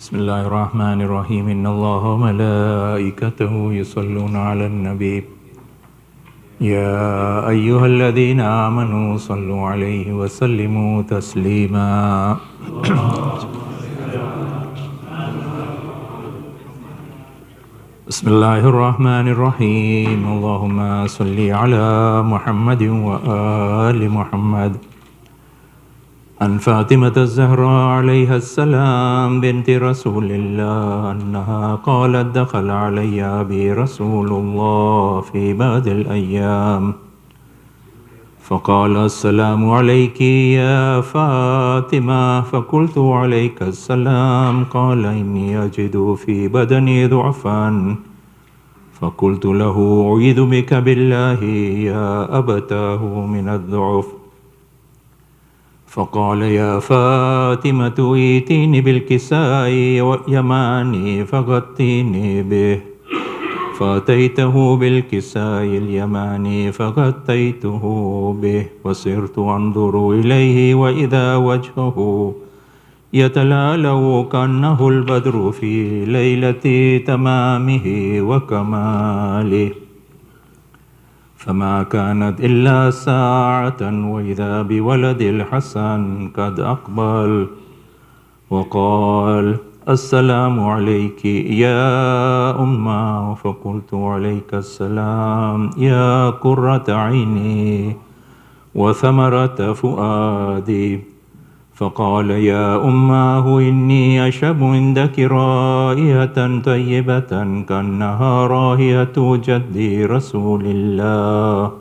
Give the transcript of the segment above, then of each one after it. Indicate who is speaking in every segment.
Speaker 1: بسم الله الرحمن الرحيم إن الله وملائكته يصلون على النبي يا أيها الذين آمنوا صلوا عليه وسلموا تسليما بسم الله الرحمن الرحيم اللهم صل على محمد وآل محمد عن فاطمة الزهراء عليها السلام بنت رسول الله أنها قالت دخل علي أبي رسول الله في بعض الأيام فقال السلام عليك يا فاطمة فقلت عليك السلام قال إني أجد في بدني ضعفا فقلت له أعيذ بك بالله يا أبتاه من الضعف فقال يا فاطمة ائتيني بالكساء اليماني فغطيني به فأتيته بالكساء اليماني فغطيته به وصرت أنظر إليه وإذا وجهه يتلألأ كأنه البدر في ليلة تمامه وكماله فما كانت إلا ساعة وإذا بولد الحسن قد أقبل وقال السلام عليك يا أمه فقلت عليك السلام يا قرة عيني وثمرة فؤادي فقال يا أمه إني أشم عندك رائحة طيبة كأنها رائحة جدي رسول الله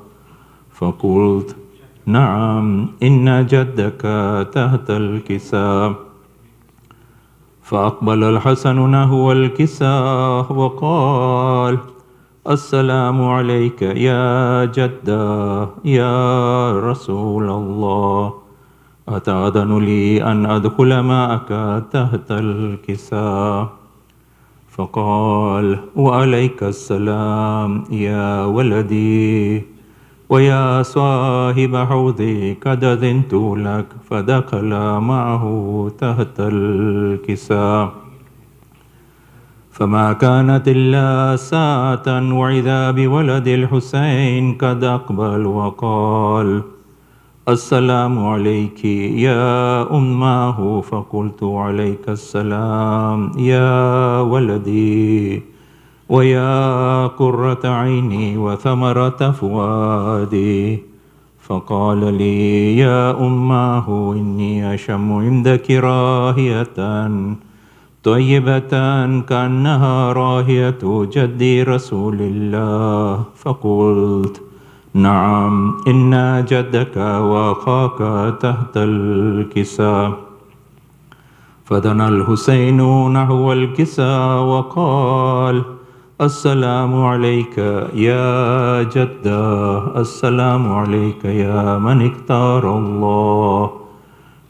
Speaker 1: فقلت نعم إن جدك تحت الكساء فأقبل الحسن نحو الكساء وقال السلام عليك يا جدة يا رسول الله أتأذن لي أن أدخل معك تحت الكساء فقال وعليك السلام يا ولدي ويا صاحب حوضي قد أذنت لك فدخل معه تحت الكساء فما كانت إلا ساعة وإذا بولد الحسين قد أقبل وقال السلام عليك يا أمه فقلت عليك السلام يا ولدي ويا قرة عيني وثمرة فؤادي فقال لي يا أمه إني أشم عندك راهية طيبة كأنها راهية جدي رسول الله فقلت نعم إن جدك وأخاك تحت الكساء فدنا الحسين نحو الكساء وقال السلام عليك يا جدة السلام عليك يا من اختار الله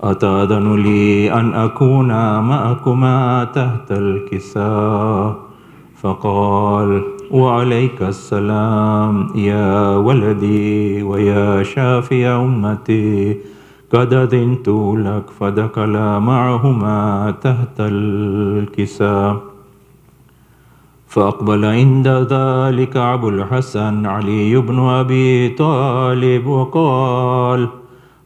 Speaker 1: أتأذن لي أن أكون معكما تحت الكساء فقال وعليك السلام يا ولدي ويا شافي أمتي قد أذنت لك فدخل معهما تحت الكساء فأقبل عند ذلك أبو الحسن علي بن أبي طالب وقال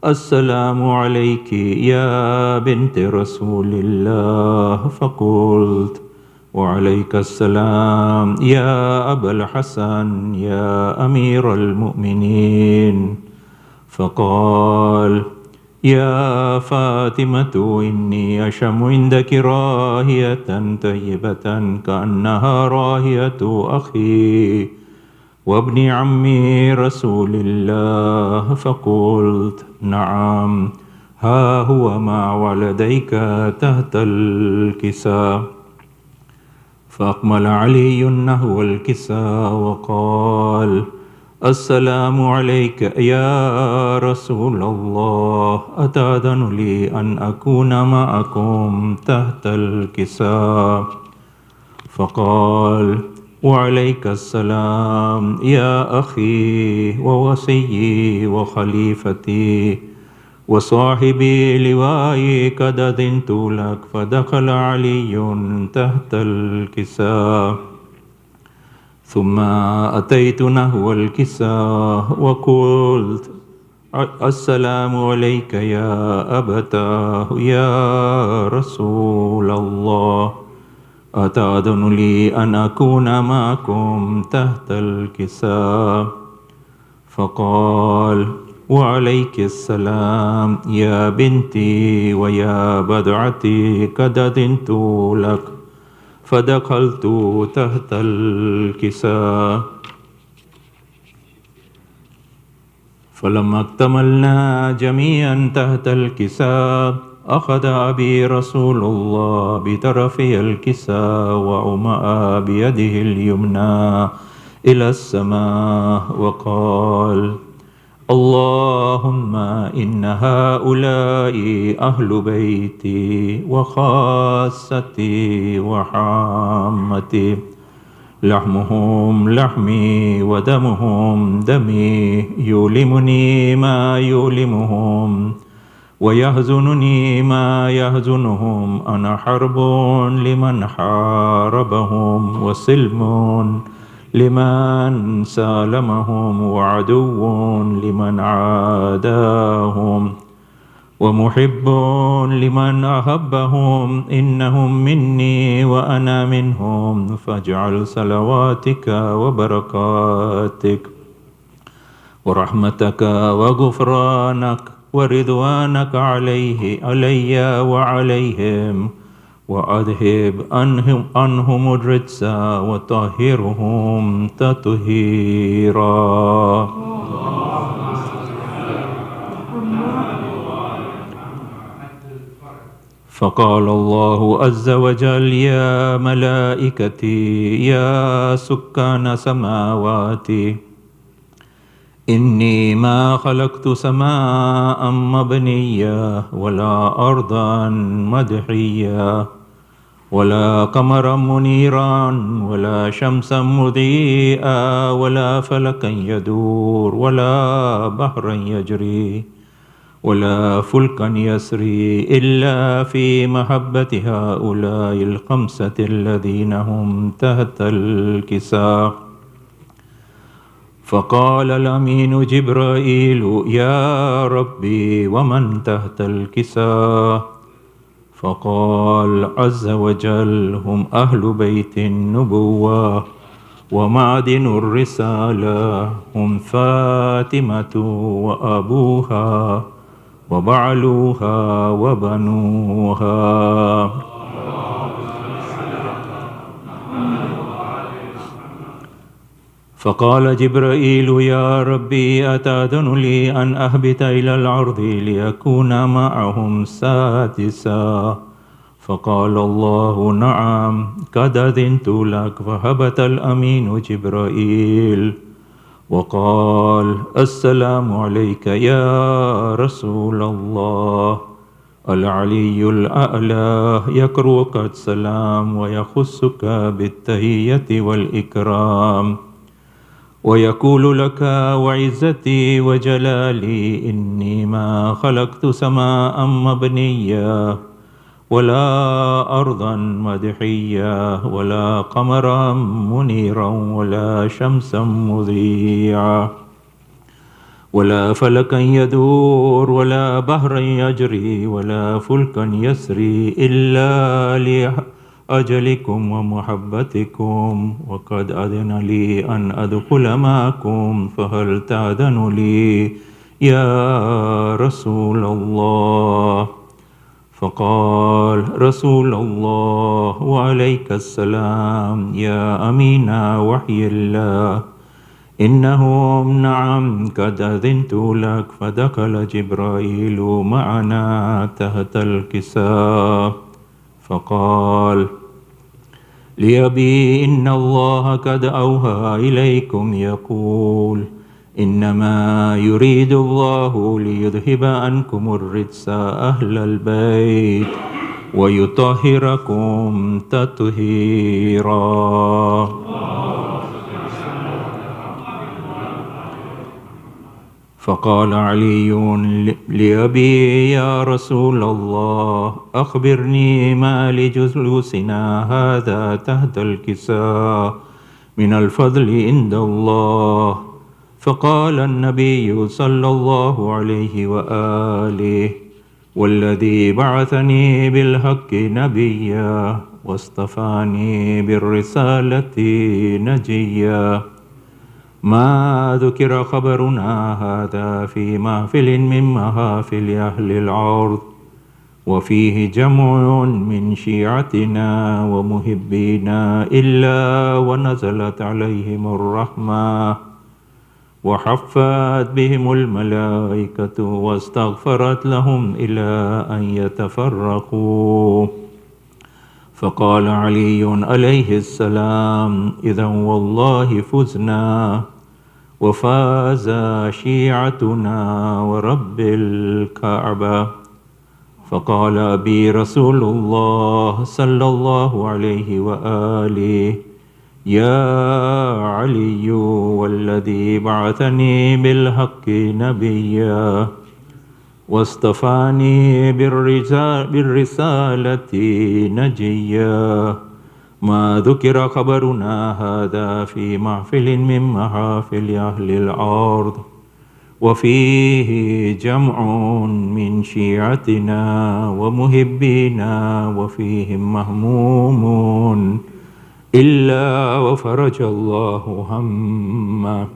Speaker 1: السلام عليك يا بنت رسول الله فقلت وعليك السلام يا أبا الحسن يا أمير المؤمنين فقال يا فاطمة إني أشم عندك راهية طيبة كأنها راهية أخي وابن عمي رسول الله فقلت نعم ها هو مع ولديك تحت الكساء فأقبل علي نحو الكساء وقال السلام عليك يا رسول الله أتأذن لي أن أكون معكم تحت الكساء فقال وعليك السلام يا أخي ووصيي وخليفتي وصاحبي لواي قد أذنت لك فدخل علي تحت الكساء ثم أتيت نحو الكساء وقلت السلام عليك يا أبتاه يا رسول الله أتأذن لي أن أكون معكم تحت الكساء فقال وعليك السلام يا بنتي ويا بدعتي قد أذنت لك فدخلت تحت الكساء فلما اكتملنا جميعا تحت الكساء أخذ أبي رسول الله بطرفي الكساء وأومأ بيده اليمنى إلى السماء وقال اللهم إن هؤلاء أهل بيتي وخاصتي وحامتي لحمهم لحمي ودمهم دمي يؤلمني ما يؤلمهم ويحزنني ما يحزنهم أنا حرب لمن حاربهم وسلم لمن سالمهم وعدو لمن عاداهم ومحب لمن أحبهم إنهم مني وأنا منهم فاجعل صلواتك وبركاتك ورحمتك وغفرانك ورضوانك علي وعليهم وأذهب عنهم الرجس وطهرهم تطهيرا. فقال الله عز وجل يا ملائكتي يا سكان سماواتي إني ما خلقت سماء مبنية ولا أرضا مدحية ولا قمرا منيرا ولا شمسا مضيئا ولا فلكا يدور ولا بحرا يجري ولا فلكا يسري إلا في محبة هؤلاء الخمسة الذين هم تحت الكساء. فقال الأمين جبرائيل يا ربي ومن تحت الكساء؟ فقال عز وجل هم أهل بيت النبوة ومعدن الرسالة هم فاطمة وأبوها وبعلوها وبنوها. فقال جبرائيل يا ربي أتأذن لي أن أهبط إلى الأرض ليكون معهم سادسا؟ فقال الله نعم قد أذنت لك. فهبط الأمين جبرائيل وقال السلام عليك يا رسول الله. العلي الأعلى يقرؤك السلام ويخصك بالتحية والإكرام ويقول لك وعزتي وجلالي إني ما خلقت سماء مبنية ولا أرضا مدحية ولا قمرا منيرا ولا شمسا مضيعا ولا فلكا يدور ولا بحرا يجري ولا فلكا يسري إلا لأجلكم ومحبتكم وقد أذن لي أن أدخل معكم فهل تأذن لي يا رسول الله؟ فقال رسول الله وعليك السلام يا أمين وحي الله إنهم نعم قد أذنت لك. فدخل جبرائيل معنا تحت الكساء فقال لأبي إن الله قد أوحى إليكم يقول إنما يريد الله ليذهب عنكم الرجس أهل البيت ويطهركم تطهيرا. فقال علي لأبي: يا رسول الله، أخبرني ما لجلوسنا هذا تحت الكساء من الفضل عند الله. فقال النبي صلى الله عليه وآله: والذي بعثني بالحق نبيا واصطفاني بالرسالة نجيا، ما ذكر خبرنا هذا في محفل من محافل أهل الأرض، وفيه جمع من شيعتنا ومحبينا إلا ونزلت عليهم الرحمة وحفت بهم الملائكة واستغفرت لهم إلى أن يتفرقوا. فقال علي عليه السلام: إذا والله فزنا وفاز شيعتنا ورب الكعبة. فقال أبي رسول الله صلى الله عليه وآله: يا علي، والذي بعثني بالحق نبيا واصطفاني بالرسالة نجيا، ما ذكر خبرنا هذا في محفل من محافل أهل الأرض، وفيه جمع من شيعتنا ومحبينا وفيهم مهموم إلا وفرج الله همه،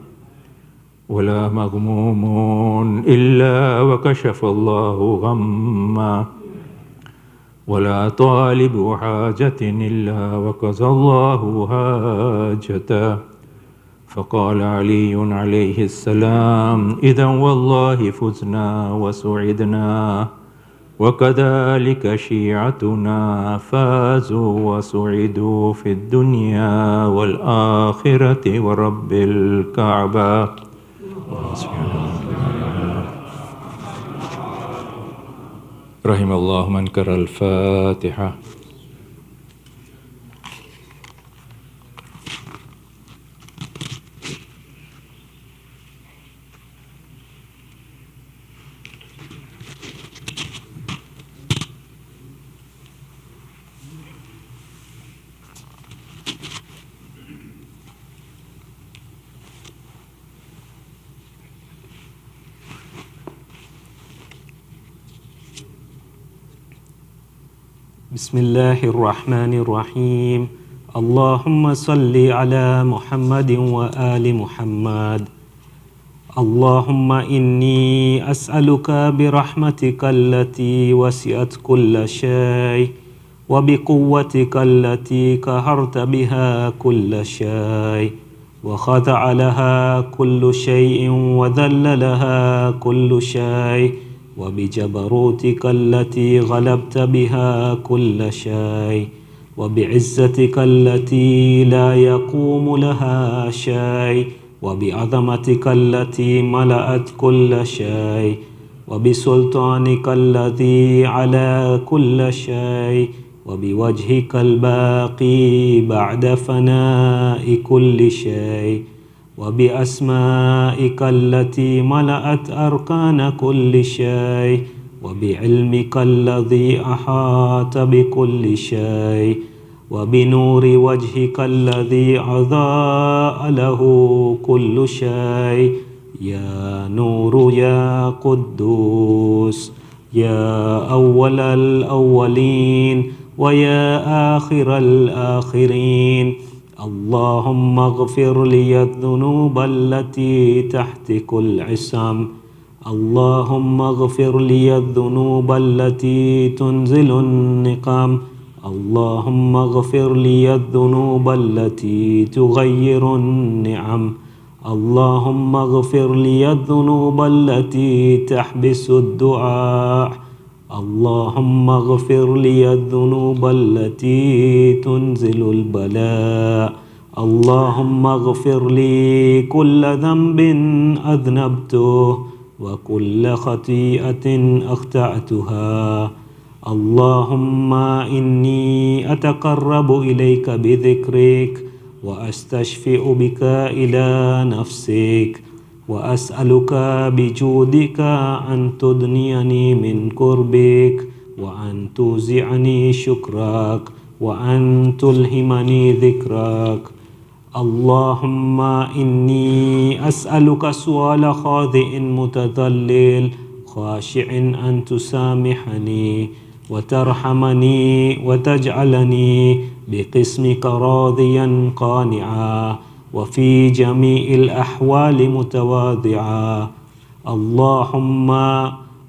Speaker 1: ولا مغموم إلا وكشف الله غمه، ولا طالب حاجة إلا وقضى الله حاجته. فقال علي عليه السلام: إذا والله فزنا وسعدنا، وكذلك شيعتنا فازوا وسعدوا في الدنيا والآخرة ورب الكعبة. رحم الله من قرأ الفاتحة.
Speaker 2: بسم الله الرحمن الرحيم. اللهم صل على محمد وآل محمد. اللهم إني أسألك برحمتك التي وسعت كل شيء وبقوتك التي قهرت بها كل شيء وخضع لها كل شيء وذل لها كل شيء، وبجبروتك التي غلبت بها كل شيء، وبعزتك التي لا يقوم لها شيء، وبعظمتك التي ملأت كل شيء، وبسلطانك الذي على كل شيء، وبوجهك الباقي بعد فناء كل شيء، وبأسمائك التي ملأت أركان كل شيء، وبعلمك الذي أحاط بكل شيء، وبنور وجهك الذي أضاء له كل شيء. يا نور يا قدوس، يا أول الأولين ويا آخر الآخرين، اللهم اغفر لي الذنوب التي تحتك العصم، اللهم اغفر لي الذنوب التي تنزل النقم، اللهم اغفر لي الذنوب التي تغير النعم، اللهم اغفر لي الذنوب التي تحبس الدعاء، اللهم اغفر لي الذنوب التي تنزل البلاء، اللهم اغفر لي كل ذنب أذنبته وكل خطيئة أخطأتها. اللهم إني أتقرب إليك بذكرك وأستشفئ بك إلى نفسك، وأسألك بجودك أن تدنيني من قربك وأن توزعني شكرك وأن تلهمني ذكرك. اللهم إني أسألك سؤال خاضع متذلل خاشع أن تسامحني وترحمني وتجعلني بقسمك راضيا قانعا وفي جميع الأحوال متواضعا. اللهم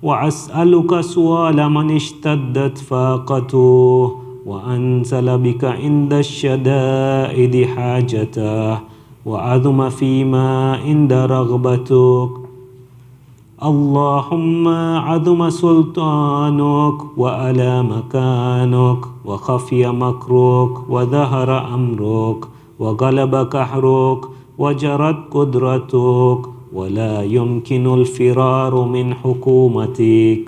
Speaker 2: وأسألك سؤال من اشتدت فاقته وأنزل بك عند الشدائد حاجته وعظم فيما عند رغبتك. اللهم عظم سلطانك وألا مكانك وخفي مكرك وظهر أمرك وغلب قهرك وجرت قدرتك ولا يمكن الفرار من حكومتك.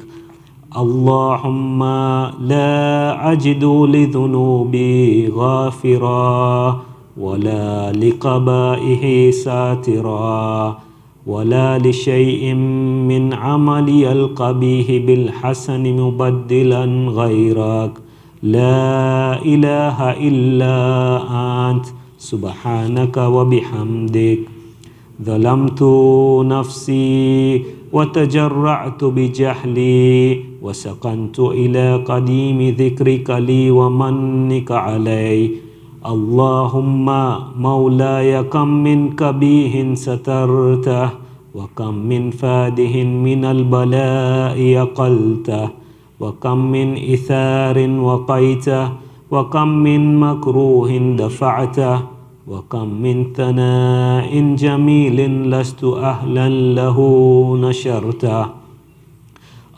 Speaker 2: اللهم لا أجد لذنوبي غافرا ولا لقبائه ساترا ولا لشيء من عملي القبيح بالحسن مبدلا غيرك. لا إله إلا أنت سبحانك وبحمدك. ظلمت نفسي وتجرعت بجهلي وسكنت إلى قديم ذكرك لي ومنك علي. اللهم مولاي كم من كبيه سترته وكم من فاده من البلاء يقلته وكم من إثار وقيته وكم من مكروه دفعته وكم من ثناء جميل لست أهلا له نشرته.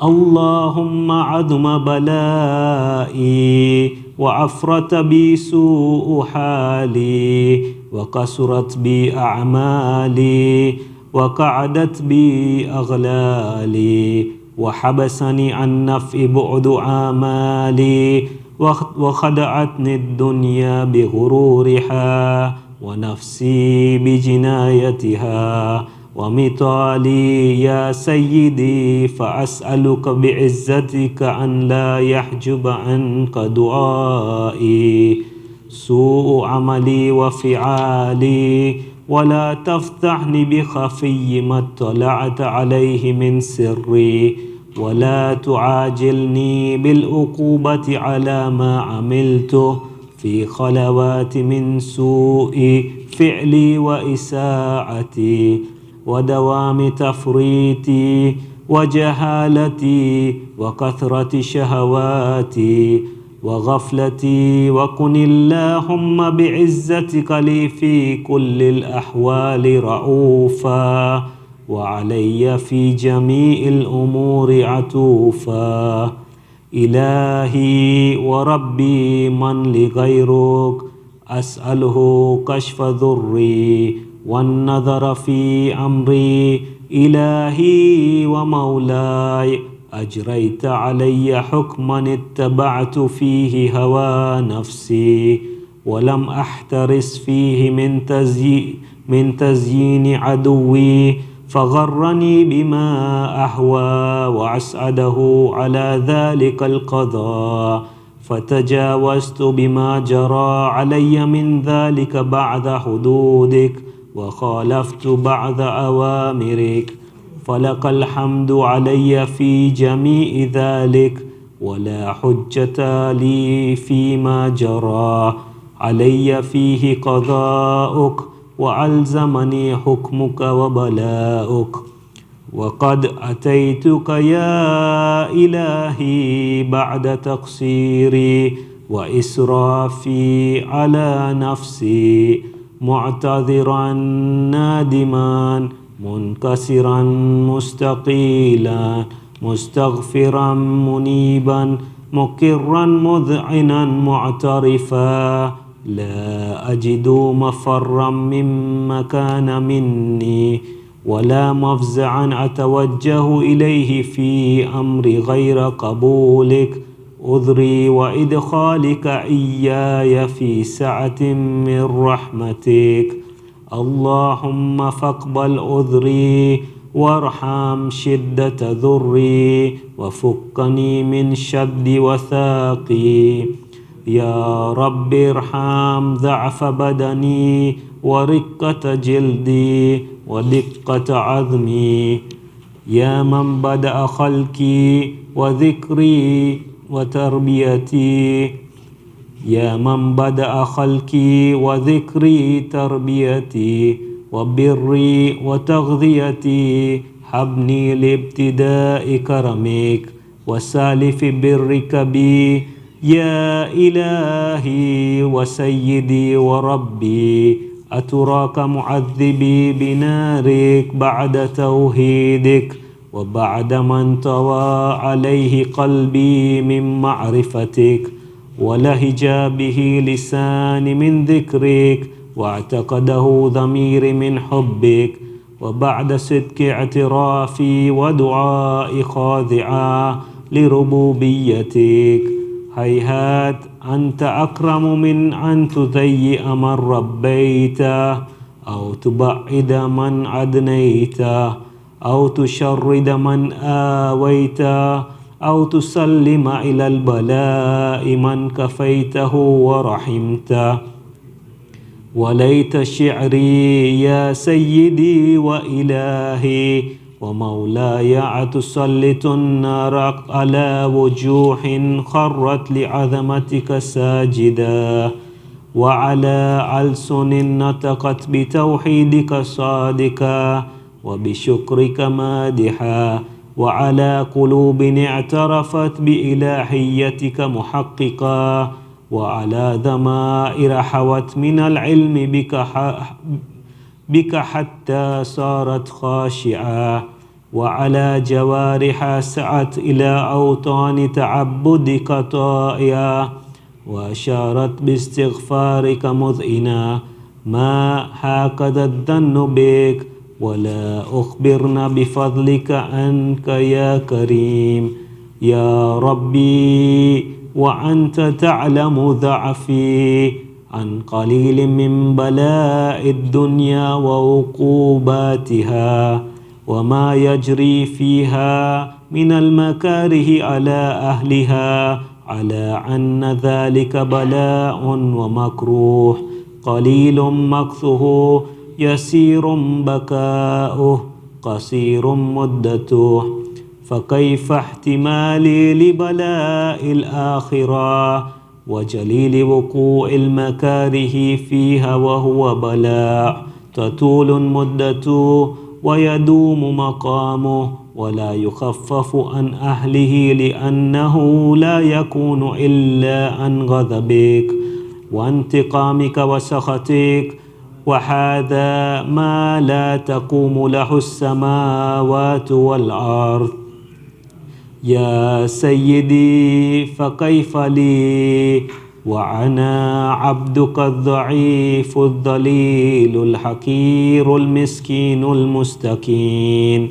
Speaker 2: اللهم عظم بلائي وعفرت بي سوء حالي وقصرت بي أعمالي وقعدت بي أغلالي وحبسني عن نفع بعد آمالي وخدعتني الدنيا بغرورها ونفسي بجنايتها ومطالي يا سيدي. فأسألك بعزتك أن لا يحجب عنك دعائي سوء عملي وفعالي ولا تفتحني بخفي ما اطلعت عليه من سري ولا تعاجلني بالعقوبة على ما عملته في خلوات من سوء فعلي وإساءتي ودوام تفريطي وجهالتي وكثرة شهواتي وغفلتي. وكن اللهم بعزتك لي في كل الأحوال رؤوفا وعلي في جميع الأمور عطوفا. إلهي وربي من لغيرك أسأله كشف ضري والنظر في أمري. إلهي ومولاي أجريت علي حكما اتبعت فيه هوى نفسي ولم أحترس فيه من تزيين عدوي فغرني بما أهوى وأسعده على ذلك القضاء فتجاوزت بما جرى علي من ذلك بعد حدودك وخالفت بعد أوامرك. فلك الحمد علي في جميع ذلك ولا حجة لي فيما جرى علي فيه قضاؤك وألزمني حكمك وبلاؤك. وقد أتيتك يا إلهي بعد تقصيري وإسرافي على نفسي معتذرا نادما منكسرا مستقيلا مستغفرا منيبا مقرا مذعنا معترفا. لا أجد مفرا مما كان مني ولا مفزعا أتوجه إليه في أمر غير قبولك عذري وإدخالك إياي في سعة من رحمتك. اللهم فاقبل عذري وارحم شدة ذري وفكني من شد وثاقي. يا رب ارحم ضعف بدني ورقة جلدي ودقة عظمي. يا من بدأ خلقي وذكري وتربيتي، يا من بدأ خلقي وذكري تربيتي وبري وتغذيتي، حبني لابتداء كرمك وسالف برك بي. يا إلهي وسيدي وربي، أتراك معذبي بنارك بعد توحيدك وبعد ما انطوى عليه قلبي من معرفتك ولهج به لساني من ذكرك واعتقده ضميري من حبك، وبعد صدق اعترافي ودعائي خاضعا لربوبيتك. هيهات أنت أكرم من أن تضيء من ربيته أو تبعد من أدنيته أو تشرد من آويته أو تسلم إلى البلاء من كفيته ورحمته. وليت شعري يا سيدي وإلهي ومولاي أتسلط النار على وجوه خرت لعظمتك ساجدا، وعلى ألسن نطقت بتوحيدك صادقا وبشكرك مادحا، وعلى قلوب اعترفت بإلهيتك محققا، وعلى ضمائر حوت من العلم بك حتى صارت خاشعة، وعلى جوارح سعت إلى أوطان تعبدك طائعة، وأشارت باستغفارك مذئنا. ما هكذا الظن بك ولا أخبرنا بفضلك عنك يا كريم. يا ربي وأنت تعلم ضعفي عن قليل من بلاء الدنيا وعقوباتها وما يجري فيها من المكاره على أهلها، على أن ذلك بلاء ومكروه قليل مكثه يسير بكاؤه قصير مدته. فكيف احتمالي لبلاء الآخرة وجليل وقوع المكاره فيها وهو بلاء تطول مدته ويدوم مقامه ولا يخفف عن أهله، لأنه لا يكون إلا عن غضبك وانتقامك وسخطك، وهذا ما لا تقوم له السماوات والأرض. يا سيدي فكيف لي وأنا عبدك الضعيف الذليل الحقير المسكين المستكين.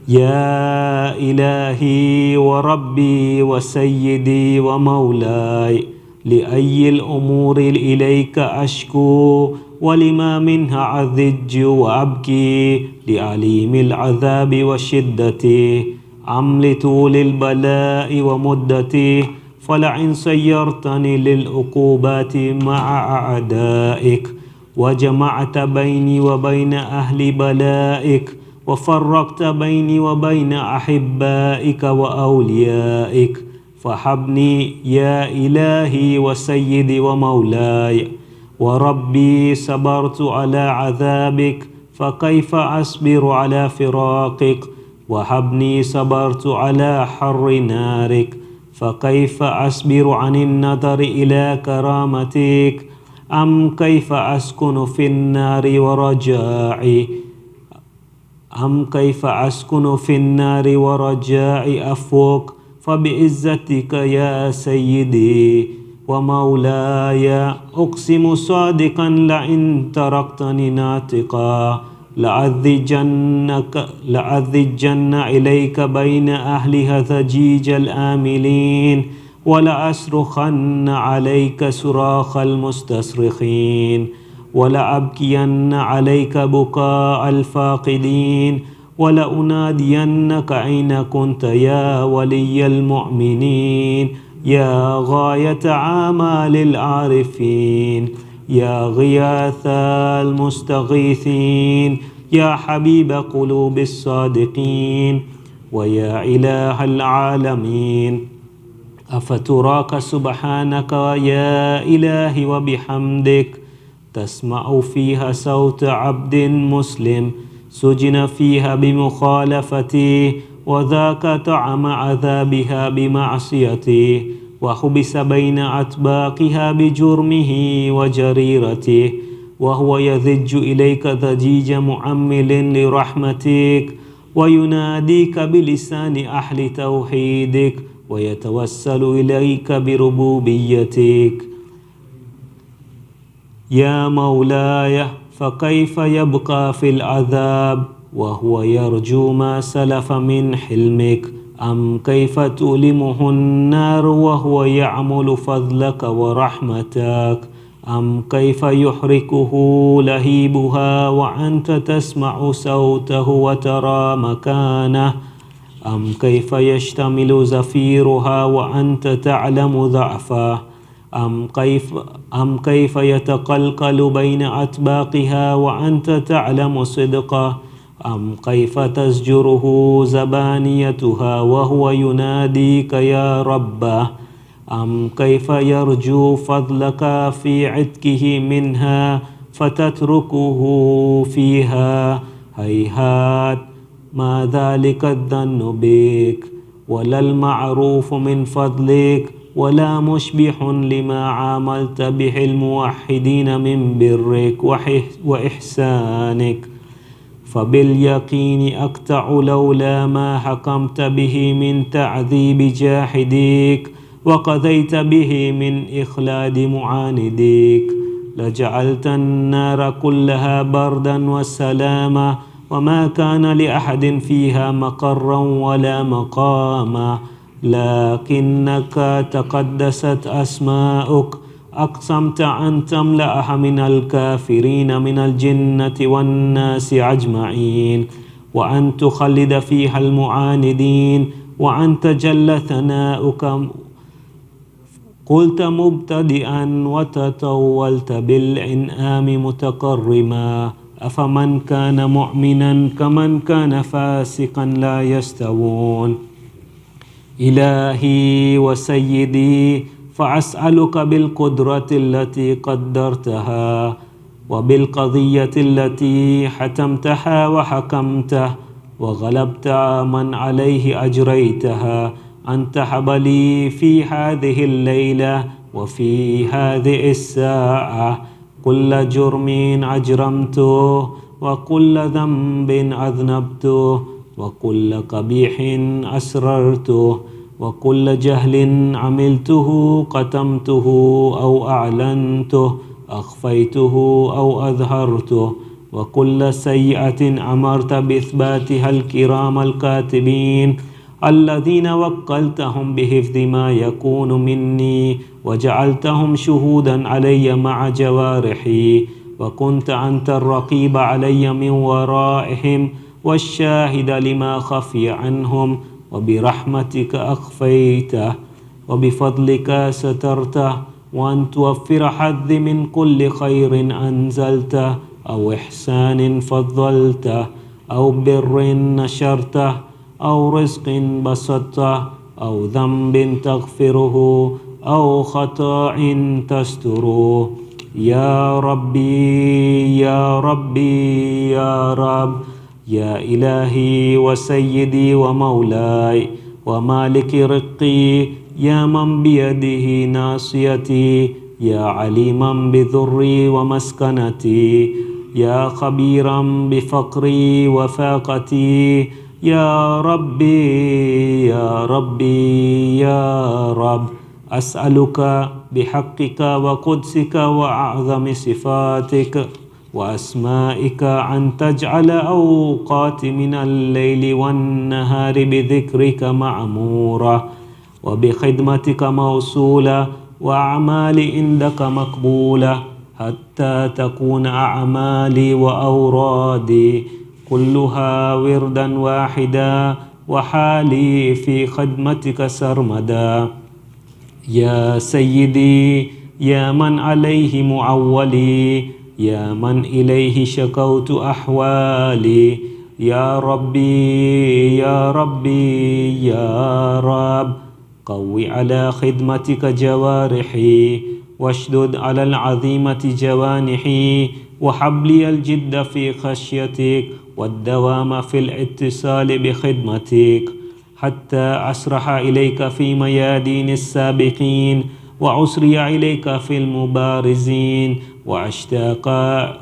Speaker 2: يا إلهي وربي وسيدي ومولاي، لأي الأمور إليك أشكو ولما منها أضج وأبكي، لعليم العذاب وشدته أم لطول البلاء ومدته، فلئن سيرتني للعقوبات مع أعدائك وجمعت بيني وبين أهل بلائك وفرقت بيني وبين أحبائك وأوليائك، فحبني يا إلهي وسيدي ومولاي وربي. صبرت على عذابك فكيف أصبر على فراقك، وهبني صبرت على حر نارك فكيف أصبر عن النظر إلى كرامتك. أم كيف أسكن في النار ورجائي أفوك، فبعزتك يا سيدي ومولاي أقسم صادقا لئن تركتني ناطقا لأذجن إليك بين أهلها ضجيج الآملين، ولأصرخن عليك صراخ المستصرخين، ولأبكين عليك بكاء الفاقدين ولأنادينك أين كنت يا ولي المؤمنين يا غاية آمال العارفين يا غياث المستغيثين يا حبيب قلوب الصادقين ويا إله العالمين أفتراك سبحانك يا إلهي وبحمدك تسمع فيها صوت عبد مسلم سجن فيها بمخالفتي وذاك طعم عذابها بمعصيته وحبس بين أطباقها بجرمه وجريرته وهو يذج إليك ضجيج مؤمل لرحمتك ويناديك بلسان أهل توحيدك ويتوسل إليك بربوبيتك يا مولاي فكيف يبقى في العذاب وهو يرجو ما سلف من حلمك أم كيف تؤلمه النار وهو يعمل فضلك ورحمتك أم كيف يحركه لهيبها وأنت تسمع صوته وترى مكانه أم كيف يشتمل زفيرها وأنت تعلم ضعفه أم كيف يتقلقل بين أطباقها وأنت تعلم صدقه أم كيف تزجره زبانيتها وهو يناديك يا ربه أم كيف يرجو فضلك في عتقه منها فتتركه فيها هيهات ما ذلك الظن بك ولا المعروف من فضلك ولا مشبح لما عاملت به الموحدين من برك وإحسانك فباليقين أقطع لولا ما حكمت به من تعذيب جاحديك وقضيت به من إخلاد معانديك لجعلت النار كلها بردا وسلاما وما كان لأحد فيها مقرا ولا مقاما لكنك تقدست أسماؤك أقسمت أن تملأها من الكافرين من الجنة والناس أجمعين وأن تخلد فيها المعاندين وأن تجل ثناؤك قلت مبتدئا وتطولت بالإنعام متكرما أفمن كان مؤمنا كمن كان فاسقا لا يستوون إلهي وسيدي فأسألك بالقدرة التي قدرتها وبالقضية التي حتمتها وحكمته وغلبت من عليه أجريتها أن تهب لي في هذه الليلة وفي هذه الساعة كل جرم أجرمته وكل ذنب أذنبته وكل قبيح أسررته وكل جهل عملته قتمته أو أعلنته أخفيته أو أظهرته وكل سيئة أمرت بإثباتها الكرام الكاتبين الذين وكلتهم بحفظ ما يكون مني وجعلتهم شهودا علي مع جوارحي وكنت أنت الرقيب علي من ورائهم والشاهد لما خفي عنهم وبرحمتك أخفيته وبفضلك سترته وأن توفر حظي من كل خير أنزلته أو إحسان فضلته أو بر نشرته أو رزق بسطته أو ذنب تغفره أو خطأ تستره يا ربي يا ربي يا رب يا إلهي وسيدي ومولاي ومالك رقي يا من بيده ناصيتي يا عليما بذري ومسكنتي يا خبيرا بفقري وفاقتي يا ربي يا ربي يا رب أسألك بحقك وقدسك وأعظم صفاتك وأسمائك أن تجعل أوقات من الليل والنهار بذكرك معمورة وبخدمتك موصولة وأعمال عندك مقبولة حتى تكون أعمالي وأورادي كلها وردا واحدا وحالي في خدمتك سرمدا. يا سيدي يا من عليه معولي، يا من إليه شكوت أحوالي، يا ربي يا ربي يا رب، قوي على خدمتك جوارحي واشدد على العظيمة جوانحي، وحبلي الجد في خشيتك والدوام في الاتصال بخدمتك، حتى أسرح إليك في ميادين السابقين وأسري إليك في المبارزين وأشتاق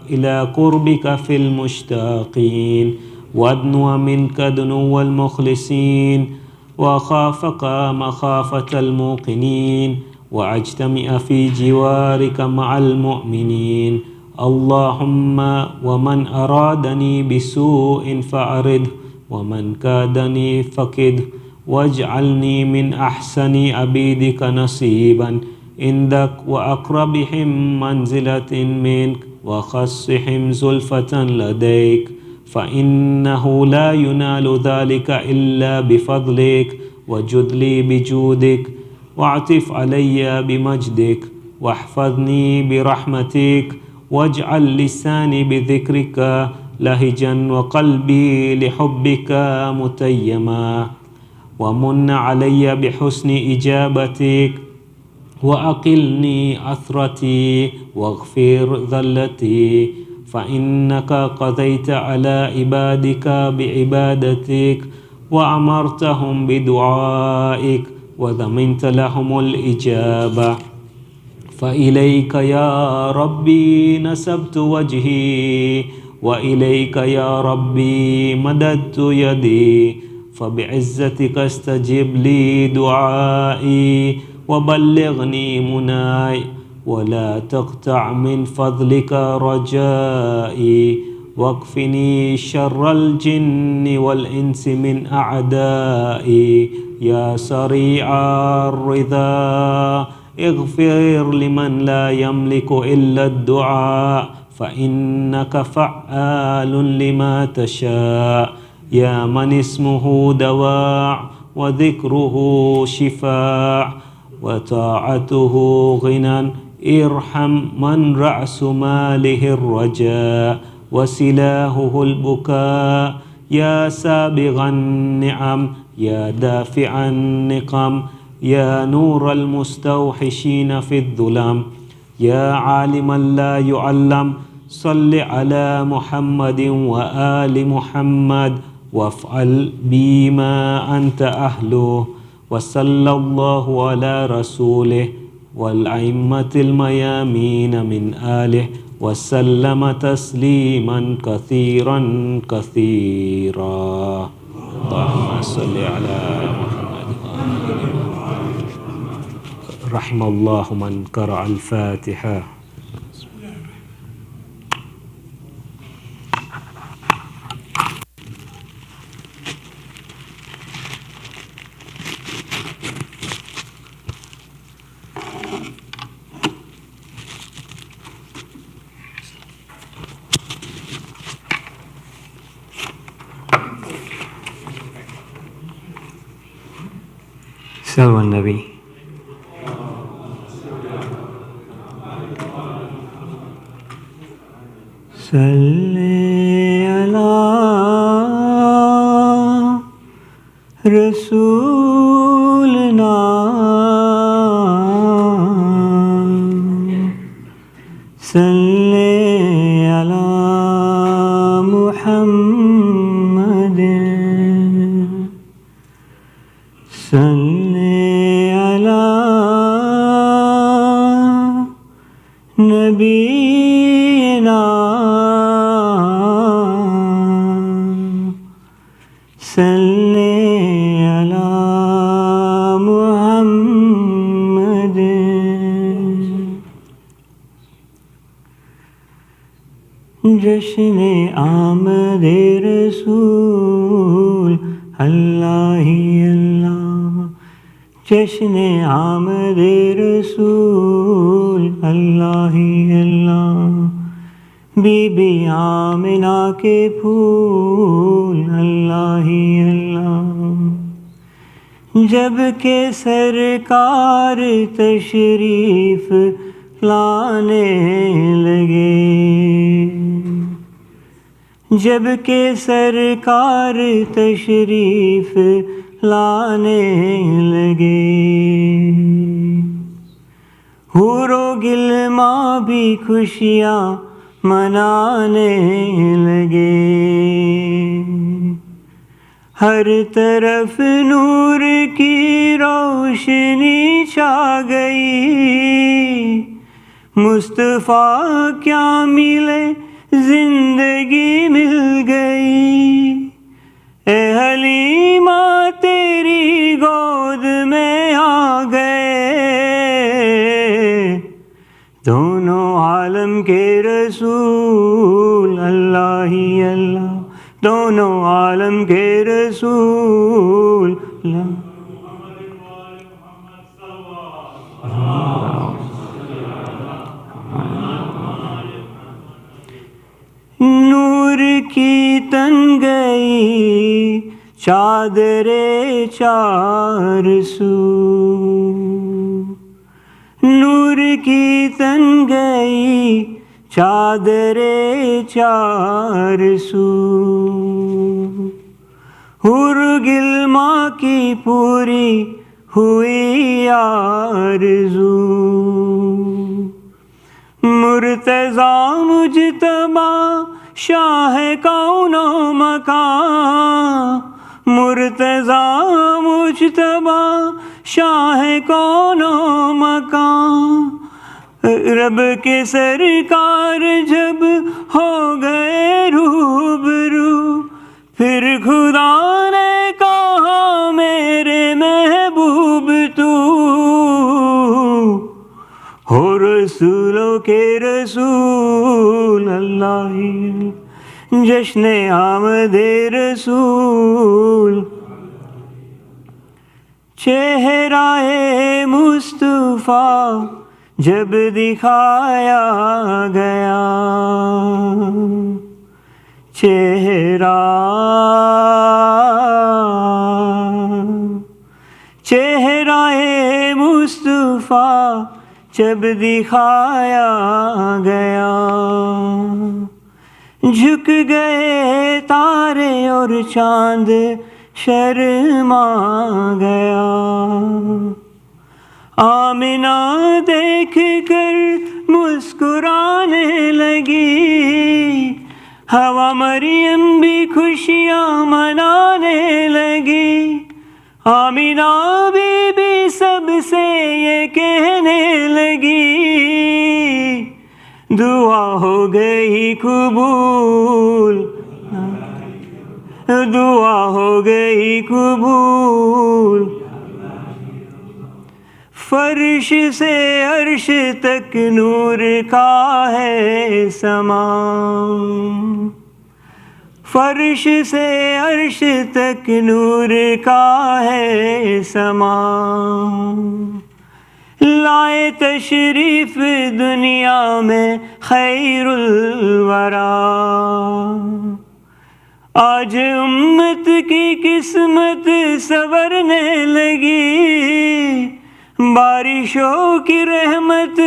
Speaker 2: إلى قربك في المشتاقين، وأدنو منك دنو المخلصين وأخافك مخافة الموقنين وأجتمع في جوارك مع المؤمنين. اللهم ومن أرادني بسوء فأرده، ومن كادني فكده، واجعلني من أحسن عبيدك نصيبا عندك وأقربهم منزلة منك وخصهم زلفة لديك، فإنه لا ينال ذلك إلا بفضلك، وجد لي بجودك واعطف علي بمجدك، واحفظني برحمتك، واجعل لساني بذكرك لهجا وقلبي لحبك متيما، ومن علي بحسن إجابتك، وأقلني عثرتي واغفر ذلتي، فإنك قضيت على عبادك بعبادتك وأمرتهم بدعائك وضمنت لهم الإجابة. فإليك يا ربي نسبت وجهي، وإليك يا ربي مددت يدي، فبعزتك استجب لي دعائي وبلغني مناي، ولا تقطع من فضلك رجائي، واكفني شر الجن والإنس من أعدائي. يا سريع الرضا اغفر لمن لا يملك إلا الدعاء، فإنك فعال لما تشاء. يا من اسمه دواء وذكره شفاء وطاعته غنى، ارحم من رأس ماله الرجاء وسلاهه البكاء. يا سابغ النعم يا دافع النقم، يا نور المستوحشين في الظلام، يا عالما لا يعلم، صل على محمد وآل محمد وافعل بما أنت أهله. وصلى الله على رسوله والأئمة الميامين من آله وسلم تسليما كثيرا كثيرا. اللهم صل على محمد رحم الله من قرأ الفاتحة.
Speaker 1: صلوا على النبي. صلي على رسولنا صلي على محمد صلي على نبينا صلي على محمد. जश्न आमद रसूल अल्लाह ही अल्लाह
Speaker 3: जश्न आमद रसूल अल्लाह ही अल्लाह, बीबी आमिना के फूल अल्लाह ही अल्लाह। जब के सरकार तशरीफ लाने लगे, जब के सरकार तशरीफ लाने लगे, हूरो गिलमा भी खुशियाँ मनाने लगे। हर तरफ नूर की रोशनी छा गई, मुस्तफ़ा क्या मिले जिंदगी मिल गई। ए हलीमा तेरी गोद में आ गए, दोनों आलम के रसूल अल्लाह ही अल्लाह, दोनों आलम के रसूल अल्लाह। नूर की तन गई चादरे चार सू, नूर की तन गई चादरे चार सू। हुर गिलमा की पूरी हुई आरज़ू, मुर्तज़ा मुजतबा शाह कौनो मकां, मुर्तज़ा मुजतबा शाह कौनो मकां। रब के सरकार जब हो गए रूबरू, फिर खुदा ने कहा मेरे महबूब तू हो रसूलों के रसूल अल्लाह ही। जश्न आमद रसूल, चेहराए मुस्तफ़ा जब दिखाया गया, चेहरा चेहराए मुस्तफ़ा जब दिखाया गया, झुक गए तारे और चांद शर्मा गया। आमिना देख कर मुस्कुराने लगी, हवा मरियम भी खुशियाँ मनाने लगी। आमिना बीबी सबसे ये कहने लगी, दुआ हो गई कबूल, दुआ हो गई कबूल। फर्श से अर्श तक नूर का है समान, फर्श से अर्श तक नूर का है समान। लाए तशरीफ दुनिया में खैरुल वरा, आज उम्मत की किस्मत संवरने लगी। बारिशों की रहमत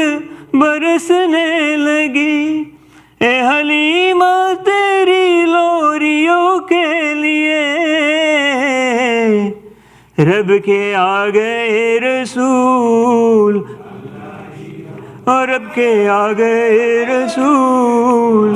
Speaker 3: बरसने लगी। ए हलीमा तेरी लोरियों के लिए रब के आ गए रसूल, और रब के आ गए रसूल।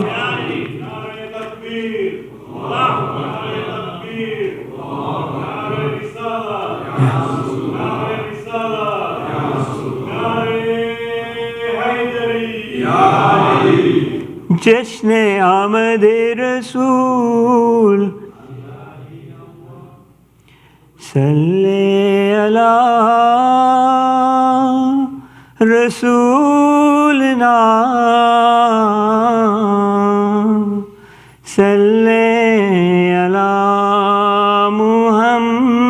Speaker 3: जश्न आमद रसूल, सल्ले अला रसूलना, सल्ले अला Muhammad.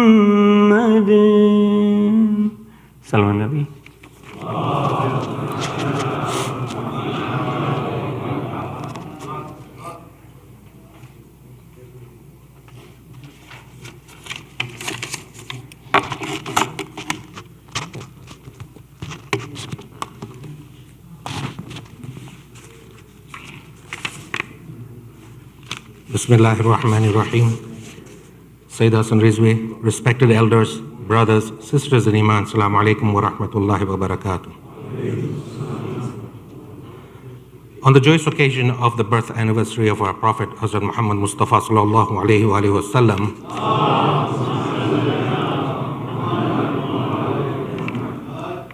Speaker 3: Salman Nabi.
Speaker 1: Bismillahirrahmanirrahim. Sayyid Hasan Rizvi, respected elders, brothers, sisters in Iman, Assalamu alaikum wa rahmatullahi wa barakatuh. On the joyous occasion of the birth anniversary of our Prophet, Hazrat Muhammad Mustafa sallallahu alayhi wa sallam,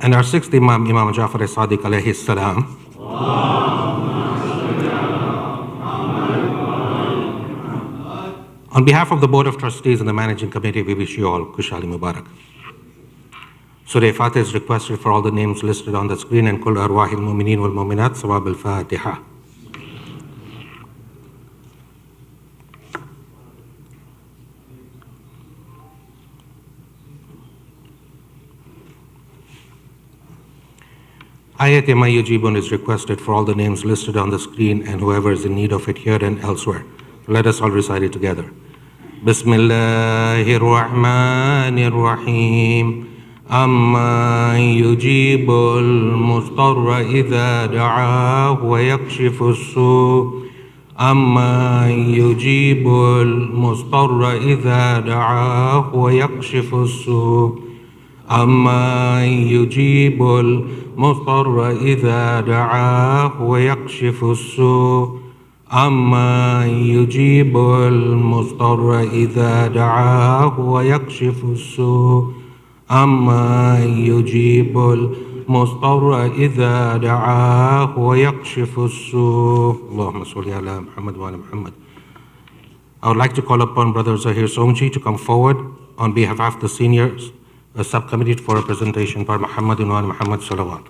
Speaker 1: and our sixth Imam, Imam Jafar as-Sadiq alayhi salam, on behalf of the Board of Trustees and the Managing Committee, we wish you all Kushali Mubarak. Surah Fatiha is requested for all the names listed on the screen, and Kul Arwahil Mumineen wal Muminat, Sawab al-Fatiha. Ayat Ma Yujibun is requested for all the names listed on the screen and whoever is in need of it here and elsewhere. Let us all recite it together. Bismillahir Rahmanir Rahim. Amma yujibul mustarra idha da'ahu wa yakshifu as-su'. Amma yujibul mustarra idha da'ahu wa yakshifu as-su'. Amma yujibul mustarra idha da'ahu wa yakshifu as-su'. أما يجيب المضطر إذا دعاه ويكشف السوء أما يجيب المضطر إذا دعاه ويكشف السوء اللهم صل على محمد وعلى محمد. I would like to call upon Brother Zahir Somji to come forward on behalf of the seniors, a subcommittee for a presentation by Muhammad wa Muhammad Salawat.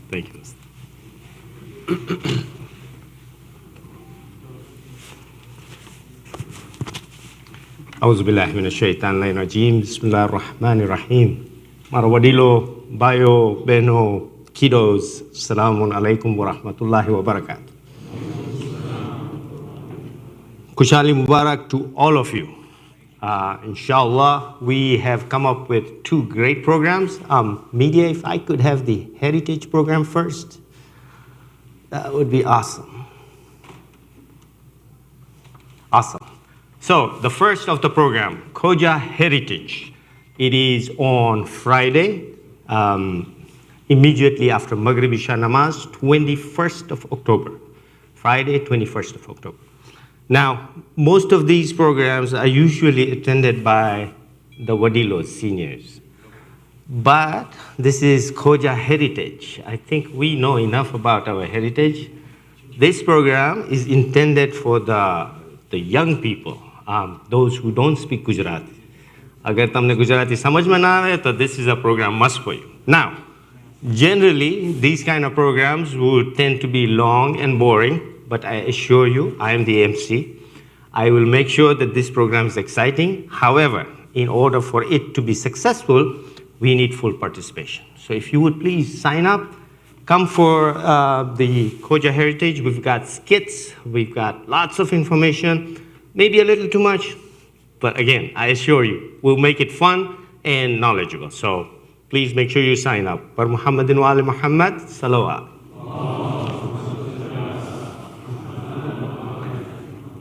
Speaker 2: Thank you. A'udzu billahi minasyaitonir rajim. Bismillahirrahmanirrahim. Marwadilo, bayo, beno, kiddos, assalamu alaikum wa rahmatullahi wa barakatuh. Kushali Mubarak to all of you. Inshallah, we have come up with two great programs. Media, if I could have the heritage program first, that would be awesome. Awesome. So the first of the program, Khoja Heritage. It is on Friday, immediately after Maghrib Isha Namaz, 21st of October. Friday, 21st of October. Now, most of these programs are usually attended by the Wadilos, seniors. But this is Khoja Heritage. I think we know enough about our heritage. This program is intended for the young people, those who don't speak Gujarati. Agar tamne Gujarati samajh mein na aaye, to this is a program must for you. Now, generally, these kind of programs would tend to be long and boring, but I assure you, I am the MC. I will make sure that this program is exciting. However, in order for it to be successful, we need full participation. So if you would please sign up, come for the Khoja Heritage. We've got skits, we've got lots of information, maybe a little too much, but again, I assure you, we'll make it fun and knowledgeable. So please make sure you sign up. Par Muhammadin wa ali Muhammad, salawat.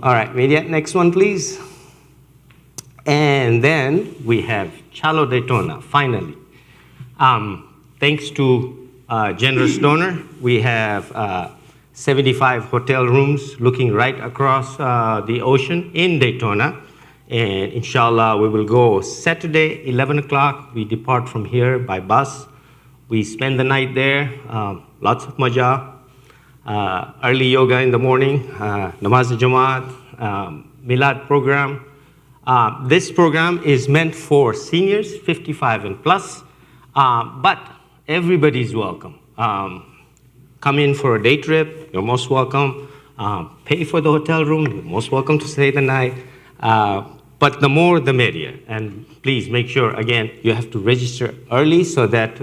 Speaker 2: All right, media, next one, please. And then we have Chalo Daytona, finally. Thanks to generous donor, we have 75 hotel rooms looking right across the ocean in Daytona. And inshallah, we will go Saturday, 11 o'clock. We depart from here by bus. We spend the night there, lots of maja, early yoga in the morning, namaz jamaat, Milad program. This program is meant for seniors, 55 and plus, but everybody is welcome. Come in for a day trip, you're most welcome. Pay for the hotel room. You're most welcome to stay the night. But the more, the merrier. And please make sure, again, you have to register early so that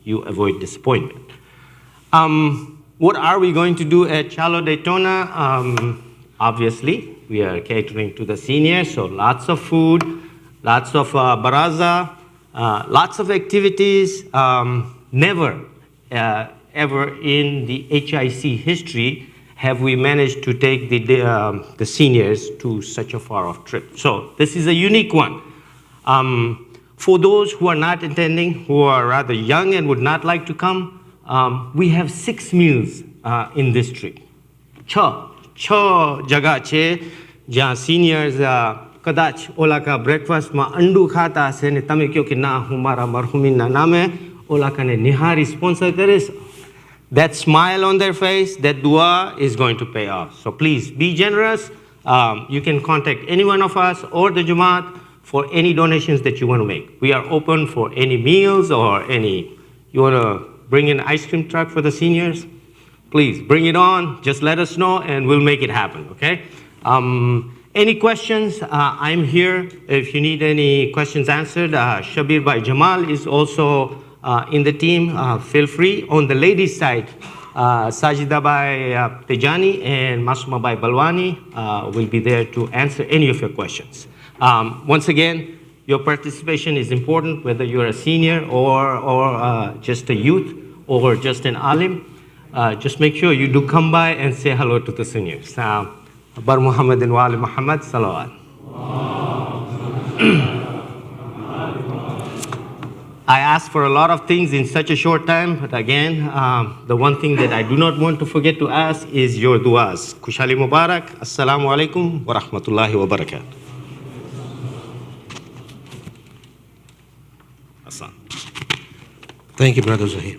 Speaker 2: you avoid disappointment. What are we going to do at Chalo Daytona? Obviously, we are catering to the seniors, so lots of food, lots of baraza, lots of activities. Never, ever in the HIC history have we managed to take the seniors to such a far-off trip. So this is a unique one. For those who are not attending, who are rather young and would not like to come, we have 6 meals in this trip. Cho jaga che, jahan seniors kadach ola ka breakfast ma andu khata se ne tame kyo ki na humara marhumin na name ola ka ne nihari sponsor kares. That smile on their face, that dua is going to pay off. So please be generous. You can contact any one of us or the Jamaat for any donations that you want to make. We are open for any meals or any, you want to bring an ice cream truck for the seniors? Please bring it on, just let us know and we'll make it happen, okay? Any questions? I'm here if you need any questions answered. Shabir Bhai Jamal is also in the team. Feel free. On the ladies' side, Sajida Bhai Tejani and Masuma Bhai Balwani will be there to answer any of your questions. Once again, your participation is important, whether you're a senior or just a youth or just an alim. Just make sure you do come by and say hello to the seniors. Bar Muhammad and Wali Muhammad, salawat. I asked for a lot of things in such a short time, but again, the one thing that I do not want to forget to ask is your duas. Kushali Mubarak, Assalamu alaikum wa rahmatullahi wa barakatuh. Hasan.
Speaker 4: Thank you, Brother Zahir.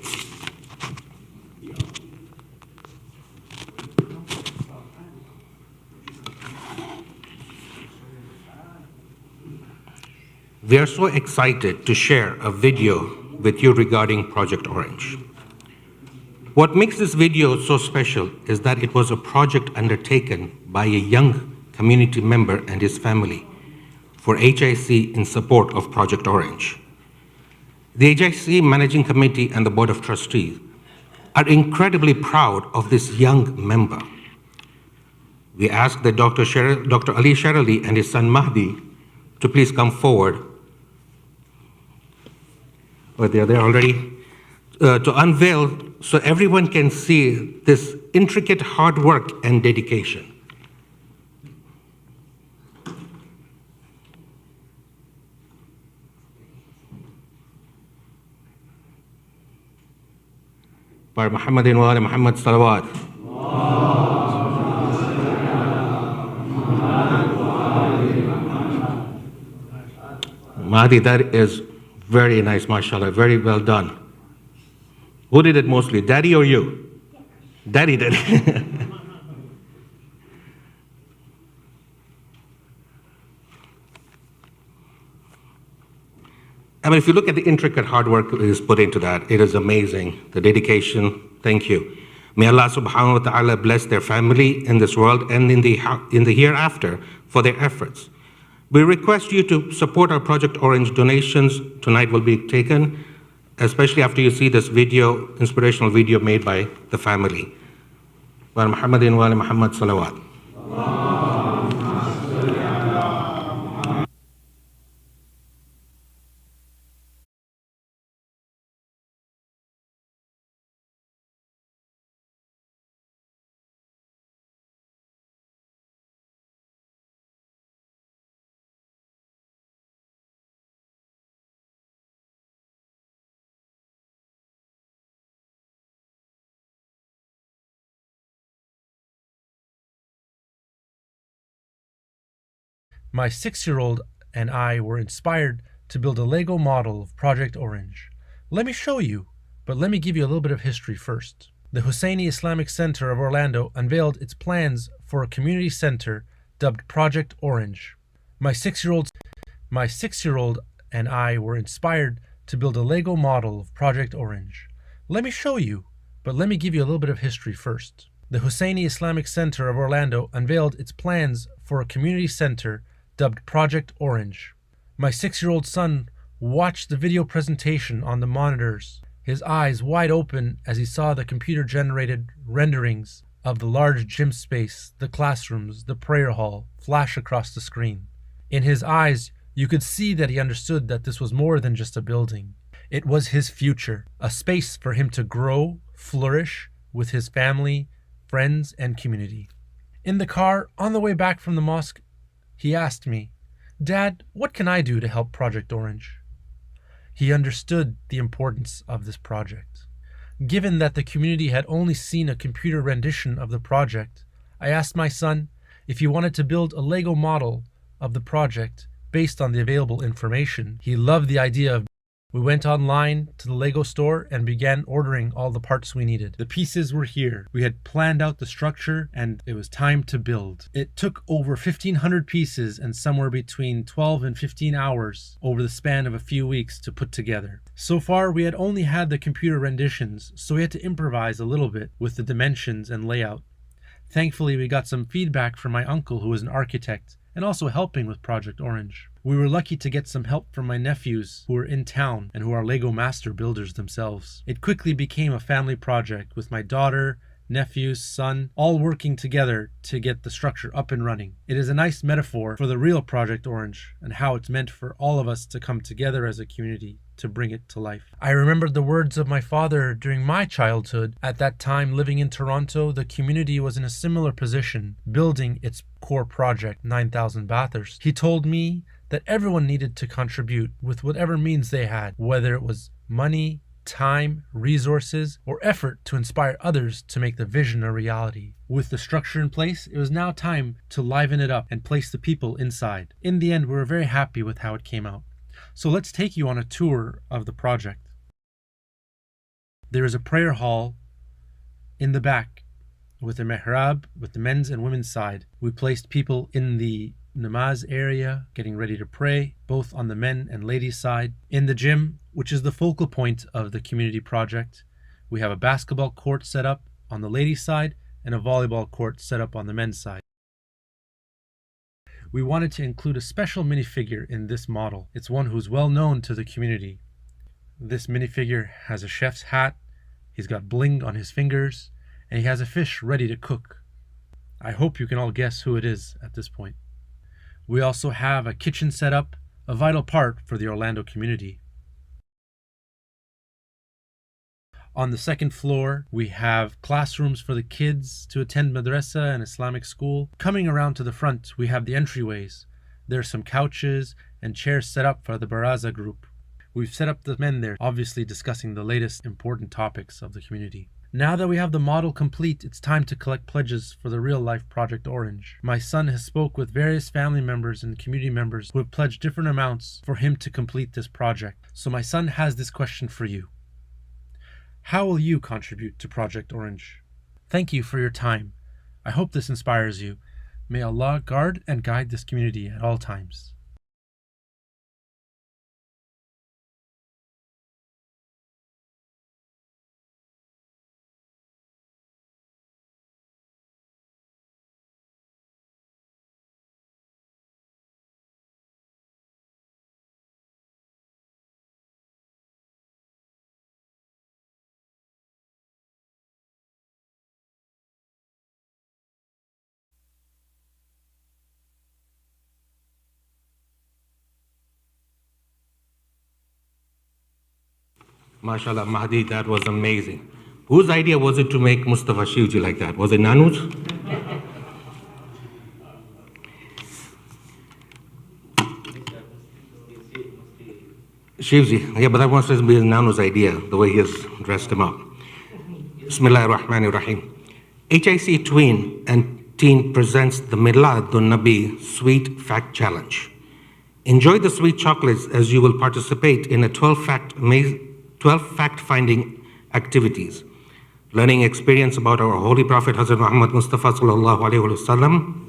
Speaker 4: We are so excited to share a video with you regarding Project Orange. What makes this video so special is that it was a project undertaken by a young community member and his family for HIC in support of Project Orange. The HIC Managing Committee and the Board of Trustees are incredibly proud of this young member. We ask that Dr. Ali Sherali and his son Mahdi to please come forward. Oh, they are there already. To unveil so everyone can see this intricate hard work and dedication. Bar Muhammadin wa ali Muhammad salawat. Mahdi, that is very nice, mashallah, very well done. Who did it mostly, Daddy or you? Yes. Daddy did. I mean, if you look at the intricate hard work that is put into that, it is amazing. The dedication, thank you. May Allah subhanahu wa ta'ala bless their family in this world and in the hereafter for their efforts. We request you to support our Project Orange donations. Tonight will be taken, especially after you see this video, inspirational video made by the family. Wa Muhammadin wa ali Muhammad salawat.
Speaker 5: My 6-year-old and I were inspired to build a Lego model of Project Orange. Let me show you, but let me give you a little bit of history first. The Husseini Islamic Center of Orlando unveiled its plans for a community center dubbed Project Orange. My 6-year-old and I were inspired to build a Lego model of Project Orange. Let me show you, but let me give you a little bit of history first. The Husseini Islamic Center of Orlando unveiled its plans for a community center dubbed Project Orange. My 6-year-old son watched the video presentation on the monitors, his eyes wide open as he saw the computer-generated renderings of the large gym space, the classrooms, the prayer hall flash across the screen. In his eyes, you could see that he understood that this was more than just a building. It was his future, a space for him to grow, flourish with his family, friends, and community. In the car, on the way back from the mosque, he asked me, "Dad, what can I do to help Project Orange?" He understood the importance of this project. Given that the community had only seen a computer rendition of the project, I asked my son if he wanted to build a Lego model of the project based on the available information. He loved the idea of. We went online to the Lego store and began ordering all the parts we needed. The pieces were here. We had planned out the structure and it was time to build. It took over 1,500 pieces and somewhere between 12 and 15 hours over the span of a few weeks to put together. So far, we had only had the computer renditions, so we had to improvise a little bit with the dimensions and layout. Thankfully, we got some feedback from my uncle who is an architect and also helping with Project Orange. We were lucky to get some help from my nephews who were in town and who are Lego master builders themselves. It quickly became a family project with my daughter, nephews, son, all working together to get the structure up and running. It is a nice metaphor for the real Project Orange and how it's meant for all of us to come together as a community to bring it to life. I remembered the words of my father during my childhood. At that time, living in Toronto, the community was in a similar position, building its core project, 9,000 bathers. He told me that everyone needed to contribute with whatever means they had, whether it was money, time, resources, or effort to inspire others to make the vision a reality. With the structure in place, it was now time to liven it up and place the people inside. In the end, we were very happy with how it came out. So let's take you on a tour of the project. There is a prayer hall in the back with a mihrab with the men's and women's side. We placed people in the namaz area, getting ready to pray, both on the men and ladies side. In the gym, which is the focal point of the community project, we have a basketball court set up on the ladies side and a volleyball court set up on the men's side. We wanted to include a special minifigure in this model. It's one who's well known to the community. This minifigure has a chef's hat, he's got bling on his fingers, and he has a fish ready to cook. I hope you can all guess who it is at this point. We also have a kitchen set up, a vital part for the Orlando community. On the second floor, we have classrooms for the kids to attend madrasa and Islamic school. Coming around to the front, we have the entryways. There are some couches and chairs set up for the baraza group. We've set up the men there, obviously discussing the latest important topics of the community. Now that we have the model complete, it's time to collect pledges for the real-life Project Orange. My son has spoke with various family members and community members who have pledged different amounts for him to complete this project. So my son has this question for you. How will you contribute to Project Orange? Thank you for your time. I hope this inspires you. May Allah guard and guide this community at all times.
Speaker 4: MashaAllah, Mahdi, that was amazing. Whose idea was it to make Mustafa Shivji like that? Was it Nanu's? Shivji, yeah, but that wants to be Nanu's idea, the way he has dressed him up. Bismillahir Rahmanir Rahim. HIC Tween and Teen presents the Milad Nabi Sweet Fact Challenge. Enjoy the sweet chocolates as you will participate in a 12 fact-finding activities. Learning experience about our Holy Prophet Hazrat Muhammad Mustafa sallallahu alaihi wasallam.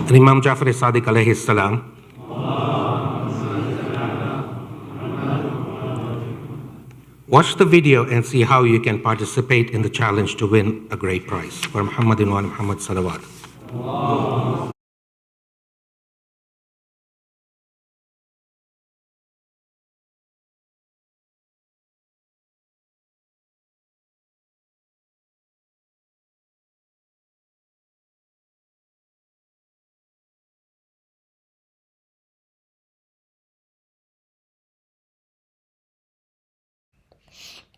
Speaker 4: And Imam Jafar Sadiq alayhi salam. Watch the video and see how you can participate in the challenge to win a great prize. For Muhammadin wa Muhammad salawat.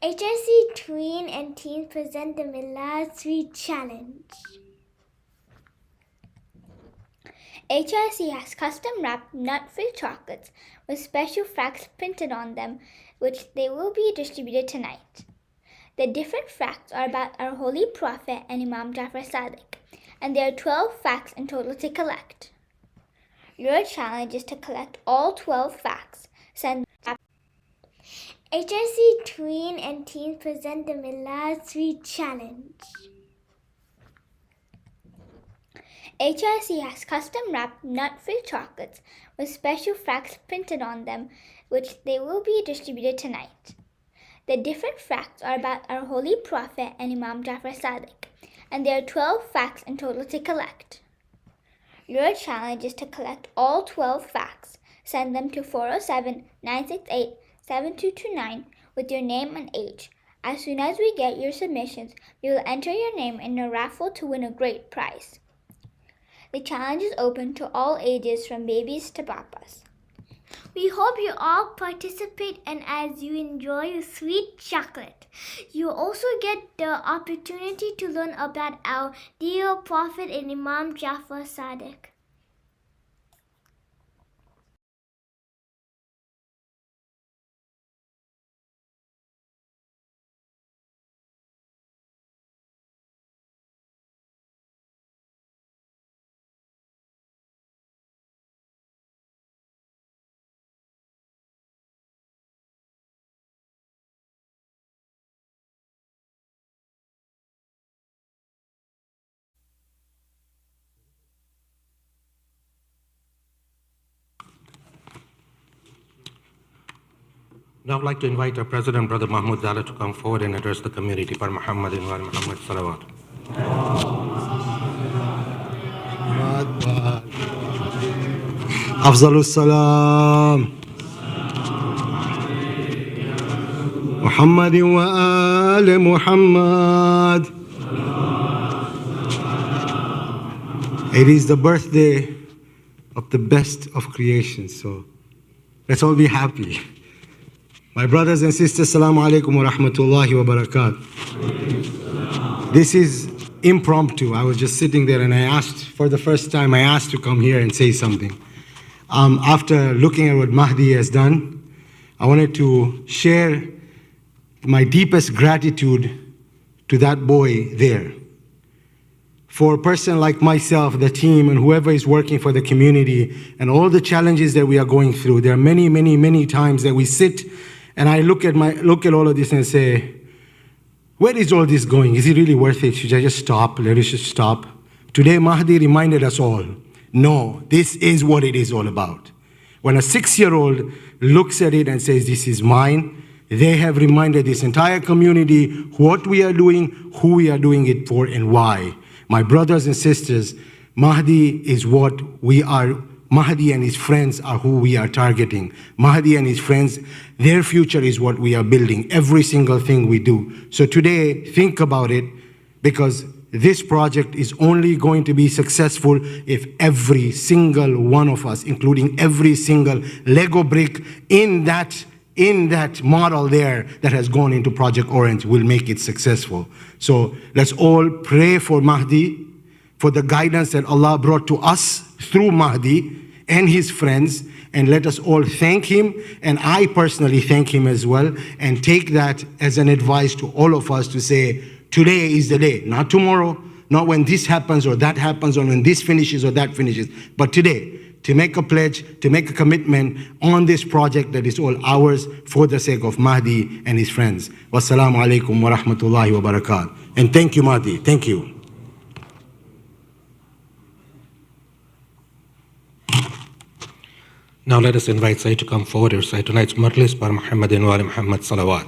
Speaker 6: HIC Tween and Teen present the Milad Sweet Challenge. HIC has custom-wrapped nut-filled chocolates with special facts printed on them, which they will be distributed tonight. The different facts are about our Holy Prophet and Imam Jafar Sadiq, and there are 12 facts in total to collect. Your challenge is to collect all 12 facts. Send HIC Tween and Teen present the Milad Sweet Challenge. HIC has custom-wrapped nut-filled chocolates with special facts printed on them, which they will be distributed tonight. The different facts are about our Holy Prophet and Imam Jafar Sadiq, and there are 12 facts in total to collect. Your challenge is to collect all 12 facts. Send them to 407-968-7229 with your name and age. As soon as we get your submissions, we will enter your name in a raffle to win a great prize. The challenge is open to all ages from babies to papas. We hope you all participate, and as you enjoy your sweet chocolate, you also get the opportunity to learn about our dear Prophet and Imam Jafar Sadiq.
Speaker 4: Now I'd like to invite our President, Brother Mahmood Dhalla, to come forward and address the community. For Muhammadin wa Muhammad salawat.
Speaker 7: أفضل السلام محمد وآل محمد. It is the birthday of the best of creation, so let's all be happy. My brothers and sisters, Assalamu alaikum wa rahmatullahi wa barakatuh. This is impromptu. I was just sitting there and I asked, for the first time, I asked to come here and say something. After looking at what Mahdi has done, I wanted to share my deepest gratitude to that boy there. For a person like myself, the team, and whoever is working for the community, and all the challenges that we are going through, there are many, many, many times that we sit and I look at all of this and say, where is all this going? Is it really worth it? Should I just stop? Let us just stop. Today, Mahdi reminded us all, no, this is what it is all about. When a 6-year-old looks at it and says, this is mine, they have reminded this entire community what we are doing, who we are doing it for, and why. My brothers and sisters, Mahdi is what we are. Mahdi and his friends are who we are targeting. Mahdi and his friends, their future is what we are building, every single thing we do. So today, think about it, because this project is only going to be successful if every single one of us, including every single Lego brick in that model there that has gone into Project Orange, will make it successful. So let's all pray for Mahdi, for the guidance that Allah brought to us through Mahdi and his friends, and let us all thank him, and I personally thank him as well, and take that as an advice to all of us to say, today is the day, not tomorrow, not when this happens or that happens, or when this finishes or that finishes, but today, to make a pledge, to make a commitment on this project that is all ours for the sake of Mahdi and his friends. Wassalamu alaikum wa rahmatullahi wa barakatuh. And thank you, Mahdi. Thank you.
Speaker 4: Now let us invite Sayyid to come forward and recite tonight's Majalis. For Muhammadin wa Muhammad salawat.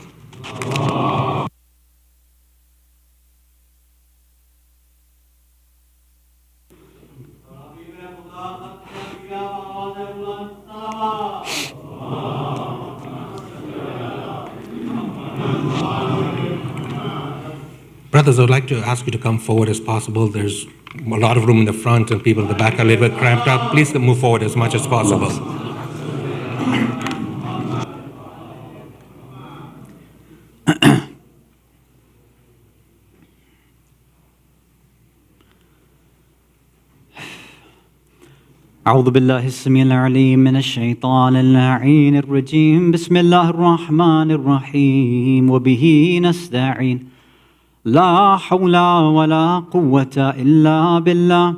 Speaker 4: Brothers, I would like to ask you to come forward as possible. There's a lot of room in the front and people in the back are a little bit cramped up. Please move forward as much as possible.
Speaker 8: أعوذ بالله السميع العليم من الشيطان اللعين الرجيم بسم الله الرحمن الرحيم وبه نستعين لا حول ولا قوة إلا بالله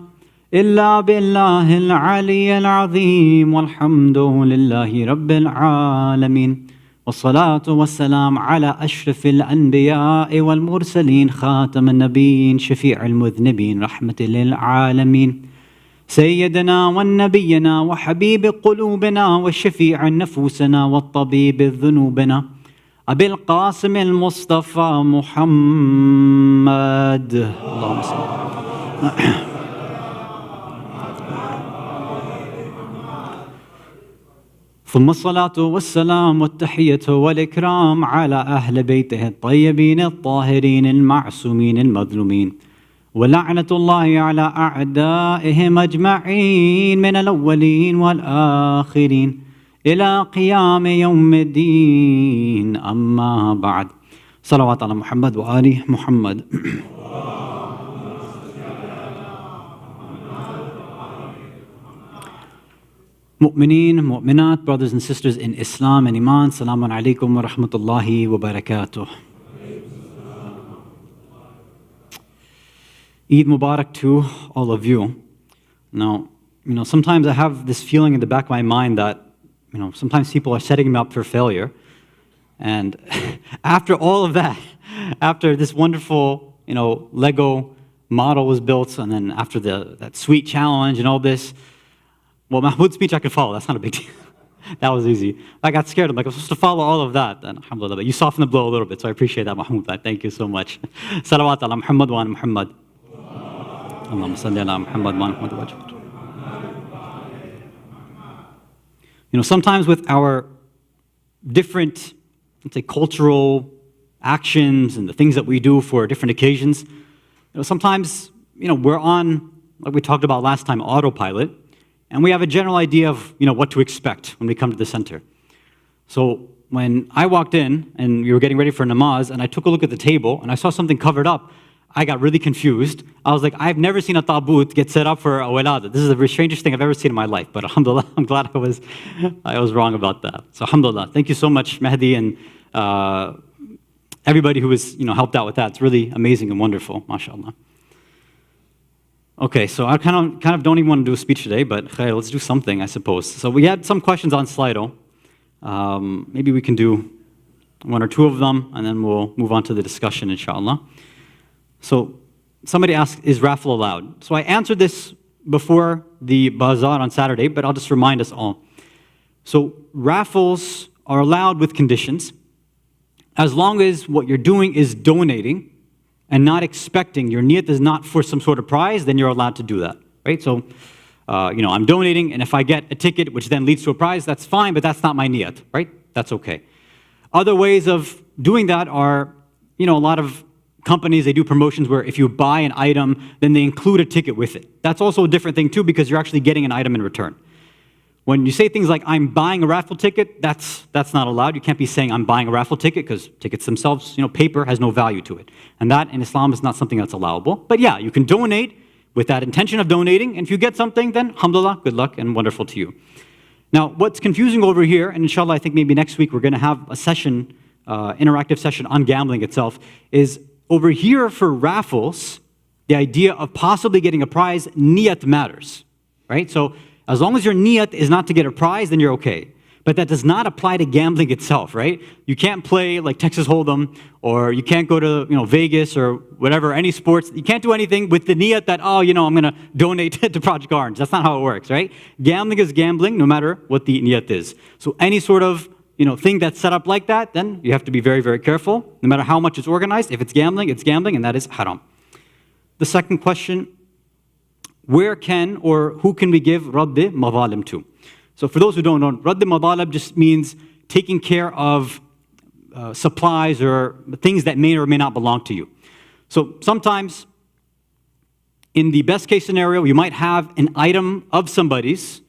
Speaker 8: العلي العظيم والحمد لله رب العالمين والصلاة والسلام على أشرف الأنبياء والمرسلين خاتم النبيين شفيع المذنبين رحمة للعالمين سيدنا والنبينا وحبيب قلوبنا وشفيع نفوسنا والطبيب ذنوبنا أبي القاسم المصطفى محمد اللهم صل ثم الصلاة والسلام والتحية والإكرام على أهل بيته الطيبين الطاهرين المعصومين المظلومين ولعنة الله على أعدائهم أجمعين من الأولين والآخرين إلى قيام يوم الدين أما بعد صلوات على محمد وآل محمد Mu'mineen, mu'minat, brothers and sisters in Islam and Iman, Salamun alaikum wa rahmatullahi wa barakatuh. Eid Mubarak to all of you. Now, sometimes I have this feeling in the back of my mind that, sometimes people are setting me up for failure. And after all of that, after this wonderful, Lego model was built, and then after that sweet challenge and all this, well, Mahmood's speech I could follow. That's not a big deal. That was easy. I got scared. I'm like, I'm supposed to follow all of that. And alhamdulillah, but you softened the blow a little bit, so I appreciate that, Mahmood. Thank you so much. Salawat ala Muhammad wa ala Muhammad. Allahumma salli ala Muhammad wa ala Muhammad. Sometimes with our different, let's say, cultural actions and the things that we do for different occasions, sometimes, we're on, like we talked about last time, autopilot. And we have a general idea of, what to expect when we come to the center. So when I walked in and we were getting ready for namaz and I took a look at the table and I saw something covered up, I got really confused. I was like, I've never seen a tabut get set up for a walada. This is the strangest thing I've ever seen in my life. But alhamdulillah, I'm glad I was wrong about that. So alhamdulillah, thank you so much, Mehdi, and everybody who was, helped out with that. It's really amazing and wonderful, mashallah. Okay, so I kind of don't even want to do a speech today, but let's do something, I suppose. So we had some questions on Slido. Maybe we can do one or two of them, and then we'll move on to the discussion, inshallah. So somebody asked, is raffle allowed? So I answered this before the bazaar on Saturday, but I'll just remind us all. So raffles are allowed with conditions, as long as what you're doing is donating, and not expecting, your niyat is not for some sort of prize, then you're allowed to do that, right? So, I'm donating, and if I get a ticket, which then leads to a prize, that's fine, but that's not my niyat, right? That's okay. Other ways of doing that are, a lot of companies, they do promotions where if you buy an item, then they include a ticket with it. That's also a different thing too, because you're actually getting an item in return. When you say things like, I'm buying a raffle ticket, that's not allowed. You can't be saying, I'm buying a raffle ticket, because tickets themselves, paper has no value to it. And that, in Islam, is not something that's allowable. But yeah, you can donate with that intention of donating, and if you get something, then alhamdulillah, good luck and wonderful to you. Now, what's confusing over here, and inshallah, I think maybe next week we're going to have a session, interactive session on gambling itself, is over here for raffles, the idea of possibly getting a prize, niyat matters, right? So, as long as your niyat is not to get a prize, then you're okay. But that does not apply to gambling itself, right? You can't play like Texas Hold'em, or you can't go to Vegas or whatever, any sports. You can't do anything with the niyat that, I'm going to donate to Project Orange. That's not how it works, right? Gambling is gambling, no matter what the niyat is. So any sort of thing that's set up like that, then you have to be very, very careful. No matter how much it's organized, if it's gambling, and that is haram. The second question, where can or who can we give Raddi Madalim to? So for those who don't know, Raddi Madalim just means taking care of supplies or things that may or may not belong to you. So sometimes, in the best case scenario, you might have an item of somebody's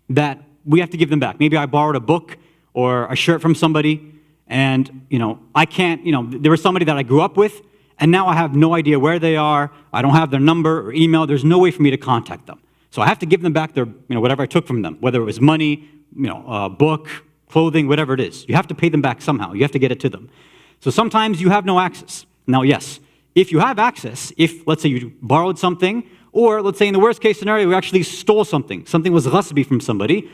Speaker 8: that we have to give them back. Maybe I borrowed a book or a shirt from somebody, and I can't, there was somebody that I grew up with, and now I have no idea where they are. I don't have their number or email. There's no way for me to contact them. So I have to give them back their, whatever I took from them, whether it was money, a book, clothing, whatever it is. You have to pay them back somehow. You have to get it to them. So sometimes you have no access. Now, yes, if you have access, if, let's say, you borrowed something, or let's say in the worst case scenario, you actually stole something was ghasbi from somebody,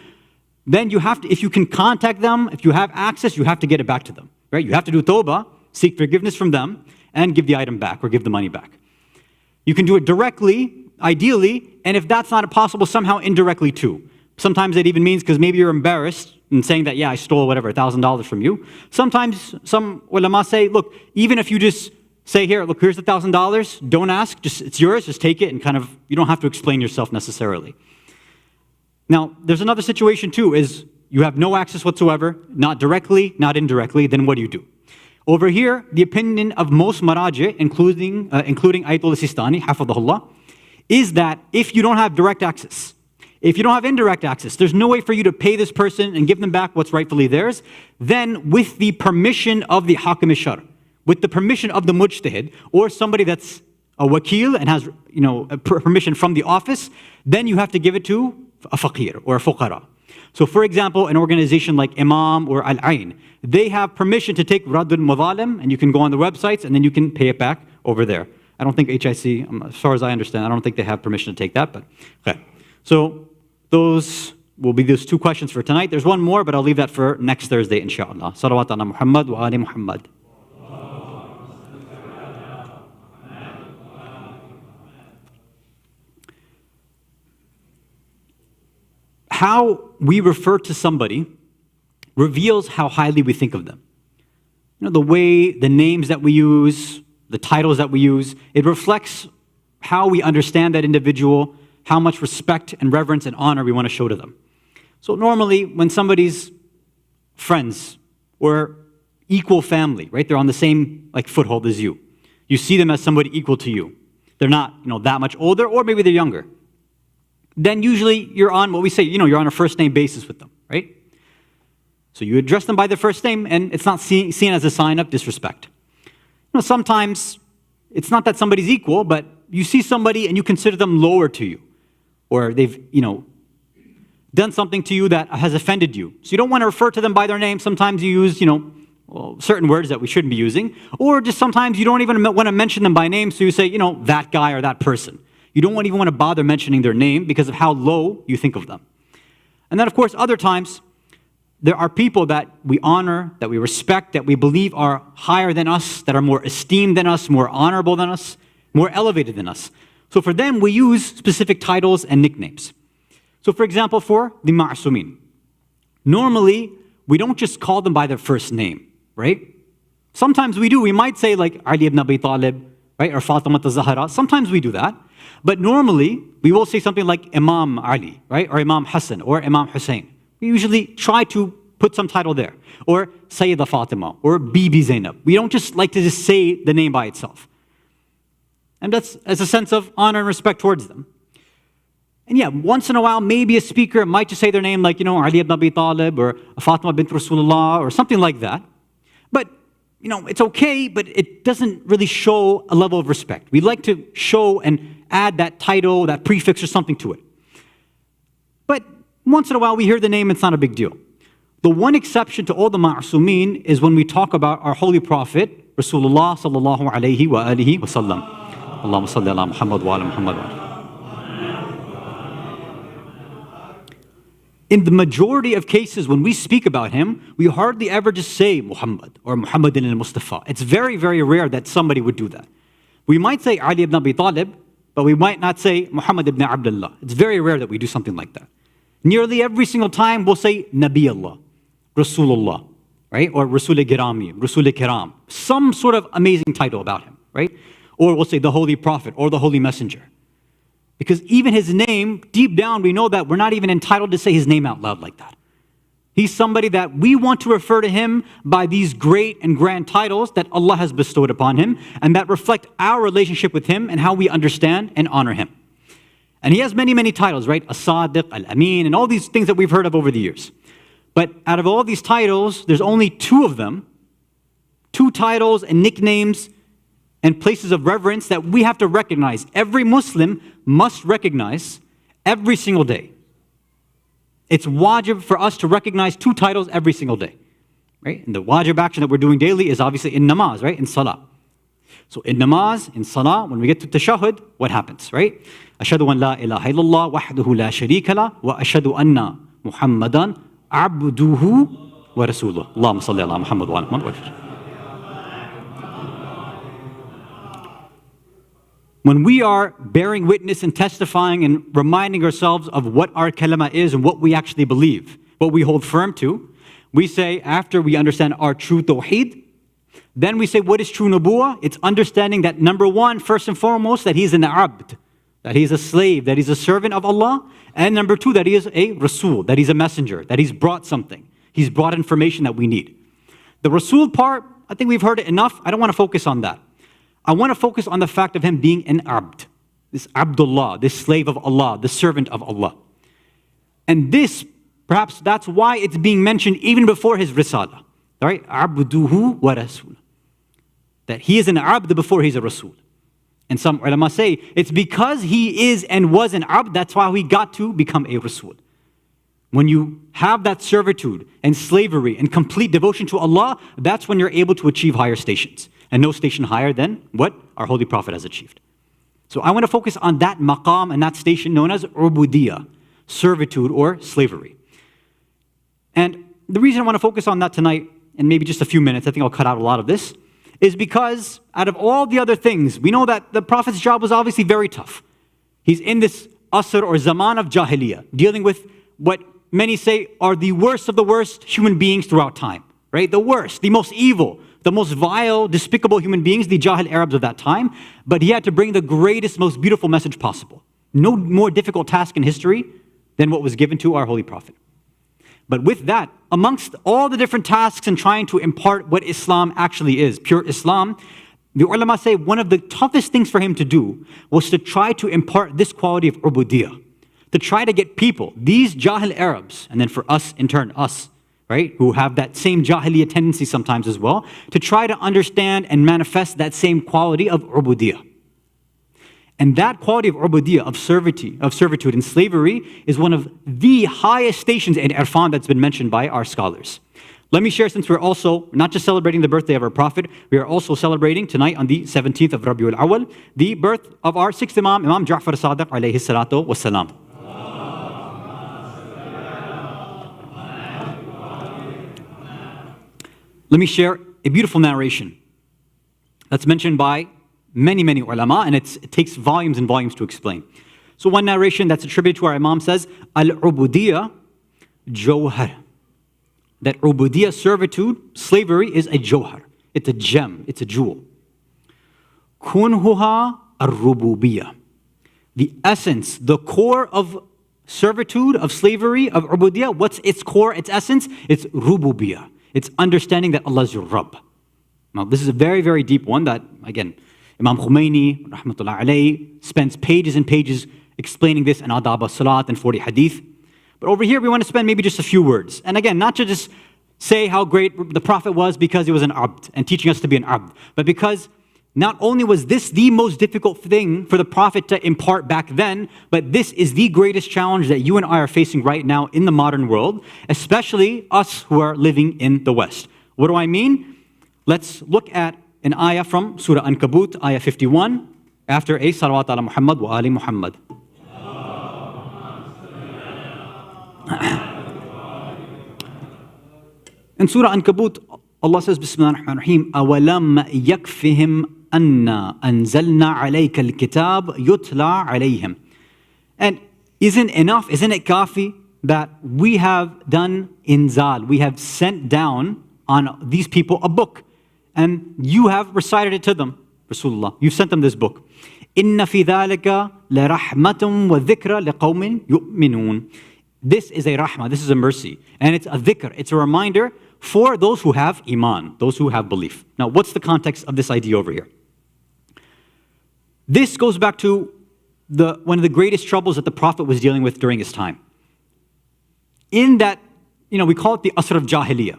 Speaker 8: then you have to, if you can contact them, if you have access, you have to get it back to them, right? You have to do tawbah, seek forgiveness from them, and give the item back or give the money back. You can do it directly, ideally, and if that's not possible, somehow indirectly too. Sometimes that even means because maybe you're embarrassed in saying that, yeah, I stole whatever, $1,000 from you. Sometimes some ulama say, look, even if you just say, here, look, here's the $1,000, don't ask, just it's yours, just take it, and you don't have to explain yourself necessarily. Now, there's another situation too, is you have no access whatsoever, not directly, not indirectly, then what do? Over here, the opinion of most maraji, including Ayatul Sistani, hafadhahullah, is that if you don't have direct access, if you don't have indirect access, there's no way for you to pay this person and give them back what's rightfully theirs, then with the permission of the hakim al-shar, with the permission of the mujtahid, or somebody that's a wakil and has a permission from the office, then you have to give it to a faqir or a fuqara. So for example, an organization like Imam or Al-Ain, they have permission to take Raddul Madalim, and you can go on the websites and then you can pay it back over there. I don't think HIC, as far as I understand, I don't think they have permission to take that, but okay. So those will be those two questions for tonight. There's one more, but I'll leave that for next Thursday, inshallah. Salawat ala Muhammad wa ali Muhammad. How we refer to somebody reveals how highly we think of them. The way, the names that we use, the titles that we use, it reflects how we understand that individual, how much respect and reverence and honor we want to show to them. So normally, when somebody's friends or equal family, right, they're on the same foothold as you, you see them as somebody equal to you. They're not, that much older, or maybe they're younger. Then usually you're on what we say, you're on a first name basis with them, right? So you address them by their first name, and it's not seen as a sign of disrespect. Sometimes it's not that somebody's equal, but you see somebody and you consider them lower to you, or they've, done something to you that has offended you. So you don't want to refer to them by their name. Sometimes you use, certain words that we shouldn't be using, or just sometimes you don't even want to mention them by name, so you say, that guy or that person. You don't even want to bother mentioning their name because of how low you think of them. And then, of course, other times, there are people that we honor, that we respect, that we believe are higher than us, that are more esteemed than us, more honorable than us, more elevated than us. So for them, we use specific titles and nicknames. So for example, for the ma'asumin, normally, we don't just call them by their first name, right? Sometimes we do. We might say like Ali ibn Abi Talib, right, or Fatima al-Zahra. Sometimes we do that. But normally, we will say something like Imam Ali, right, or Imam Hasan, or Imam Hussein. We usually try to put some title there. Or Sayyida Fatima, or Bibi Zainab. We don't just like to just say the name by itself. And that's as a sense of honor and respect towards them. And yeah, once in a while, maybe a speaker might just say their name like, Ali ibn Abi Talib, or Fatima bint Rasulullah, or something like that. But, it's okay, but it doesn't really show a level of respect. We like to show and add that title, that prefix, or something to it. But once in a while, we hear the name, it's not a big deal. The one exception to all the ma'asumin is when we talk about our holy prophet, Rasulullah sallallahu alayhi wa alihi wa sallam. Allahumma salli ala Muhammad wa ala Muhammad wa ala. In the majority of cases, when we speak about him, we hardly ever just say Muhammad or Muhammadin al-Mustafa. It's very, very rare that somebody would do that. We might say Ali ibn Abi Talib, but we might not say Muhammad ibn Abdullah. It's very rare that we do something like that. Nearly every single time we'll say Nabi Allah, Rasulullah, right? Or Rasul-i-Girami, Rasul-i-Kiram. Some sort of amazing title about him, right? Or we'll say the Holy Prophet or the Holy Messenger. Because even his name, deep down, we know that we're not even entitled to say his name out loud like that. He's somebody that we want to refer to him by these great and grand titles that Allah has bestowed upon him and that reflect our relationship with him and how we understand and honor him. And he has many, many titles, right? As-Sadiq, Al-Amin, and all these things that we've heard of over the years. But out of all these titles, there's only two of them, two titles and nicknames and places of reverence that we have to recognize. Every Muslim must recognize every single day. It's wajib for us to recognize two titles every single day, right? And the wajib action that we're doing daily is obviously in namaz, right? In salah. So in namaz, in salah, when we get to tashahhud, what happens, right? Ashhadu an la ilaha illallah wahdahu la sharika la wa ashhadu anna Muhammadan abduhu wa rasuluh. Allahumma salli ala Muhammad wa ala Muhammad. When we are bearing witness and testifying and reminding ourselves of what our kalima is and what we actually believe, what we hold firm to, we say, after we understand our true tawheed, then we say, what is true nubuwah? It's understanding that number one, first and foremost, that he's an abd, that he's a slave, that he's a servant of Allah, and number two, that he is a rasul, that he's a messenger, that he's brought something. He's brought information that we need. The rasul part, I think we've heard it enough. I don't want to focus on that. I want to focus on the fact of him being an abd, this Abdullah, this slave of Allah, the servant of Allah. And this, perhaps that's why it's being mentioned even before his risala, right? Abduhu wa rasul. That he is an abd before he's a rasul. And some ulama say it's because he is and was an abd, that's why he got to become a rasul. When you have that servitude and slavery and complete devotion to Allah, that's when you're able to achieve higher stations. And no station higher than what our Holy Prophet has achieved. So I want to focus on that maqam and that station known as ubudiyah, servitude or slavery. And the reason I want to focus on that tonight, and maybe just a few minutes, I think I'll cut out a lot of this, is because out of all the other things, we know that the Prophet's job was obviously very tough. He's in this asr or zaman of jahiliyyah, dealing with what many say are the worst of the worst human beings throughout time, right? The worst, the most evil, the most vile, despicable human beings, the Jahil Arabs of that time, but he had to bring the greatest, most beautiful message possible. No more difficult task in history than what was given to our Holy Prophet. But with that, amongst all the different tasks in trying to impart what Islam actually is, pure Islam, the ulama say one of the toughest things for him to do was to try to impart this quality of ubudiyah, to try to get people, these Jahil Arabs, and then for us, in turn, us, right, who have that same jahiliyyah tendency sometimes as well, to try to understand and manifest that same quality of ubudiyah. And that quality of ubudiyah, of servitude and slavery, is one of the highest stations in irfan that's been mentioned by our scholars. Let me share, since we're also not just celebrating the birthday of our Prophet, we are also celebrating tonight on the 17th of Rabi-ul-Awwal, the birth of our sixth Imam, Imam Ja'far as-Sadiq alayhi salatu wassalam. Let me share a beautiful narration that's mentioned by many, many ulama, and it takes volumes and volumes to explain. So one narration that's attributed to our Imam says, Al-ubudiyah jawhar. That ubudiyah, servitude, slavery, is a jawhar. It's a gem, it's a jewel. Kunhuha ar-rububiyah. The essence, the core of servitude, of slavery, of ubudiyah, what's its core, its essence? It's rububiyah. It's understanding that Allah is your Rabb. Now, this is a very, very deep one that, again, Imam Khumaini, rahmatullah alayhi, spends pages and pages explaining this in Adab al-Salat and 40 Hadith. But over here, we want to spend maybe just a few words. And again, not to just say how great the Prophet was because he was an abd and teaching us to be an abd, but because not only was this the most difficult thing for the Prophet to impart back then, but this is the greatest challenge that you and I are facing right now in the modern world, especially us who are living in the West. What do I mean? Let's look at an ayah from Surah Ankabut, ayah 51, after a salawat ala Muhammad wa ali Muhammad. In Surah Ankabut, Allah says, Bismillah ar-Rahman ar-Rahim, أَوَلَمَّ يَكْفِهِمْ أَنَّا أَنزَلْنَا عَلَيْكَ الْكِتَابَ يُتْلَى عَلَيْهِمْ. And isn't it kafi that we have done inzal, we have sent down on these people a book, and you have recited it to them, Rasulullah. You've sent them this book. Inna fi dhalika la rahmatun wa dhikra liqawmin yu'minun. This is a rahmah, this is a mercy, and it's a dhikr, it's a reminder for those who have iman, those who have belief. Now, what's the context of this idea over here? This goes back to one of the greatest troubles that the Prophet was dealing with during his time. In that, we call it the Asr of Jahiliyyah.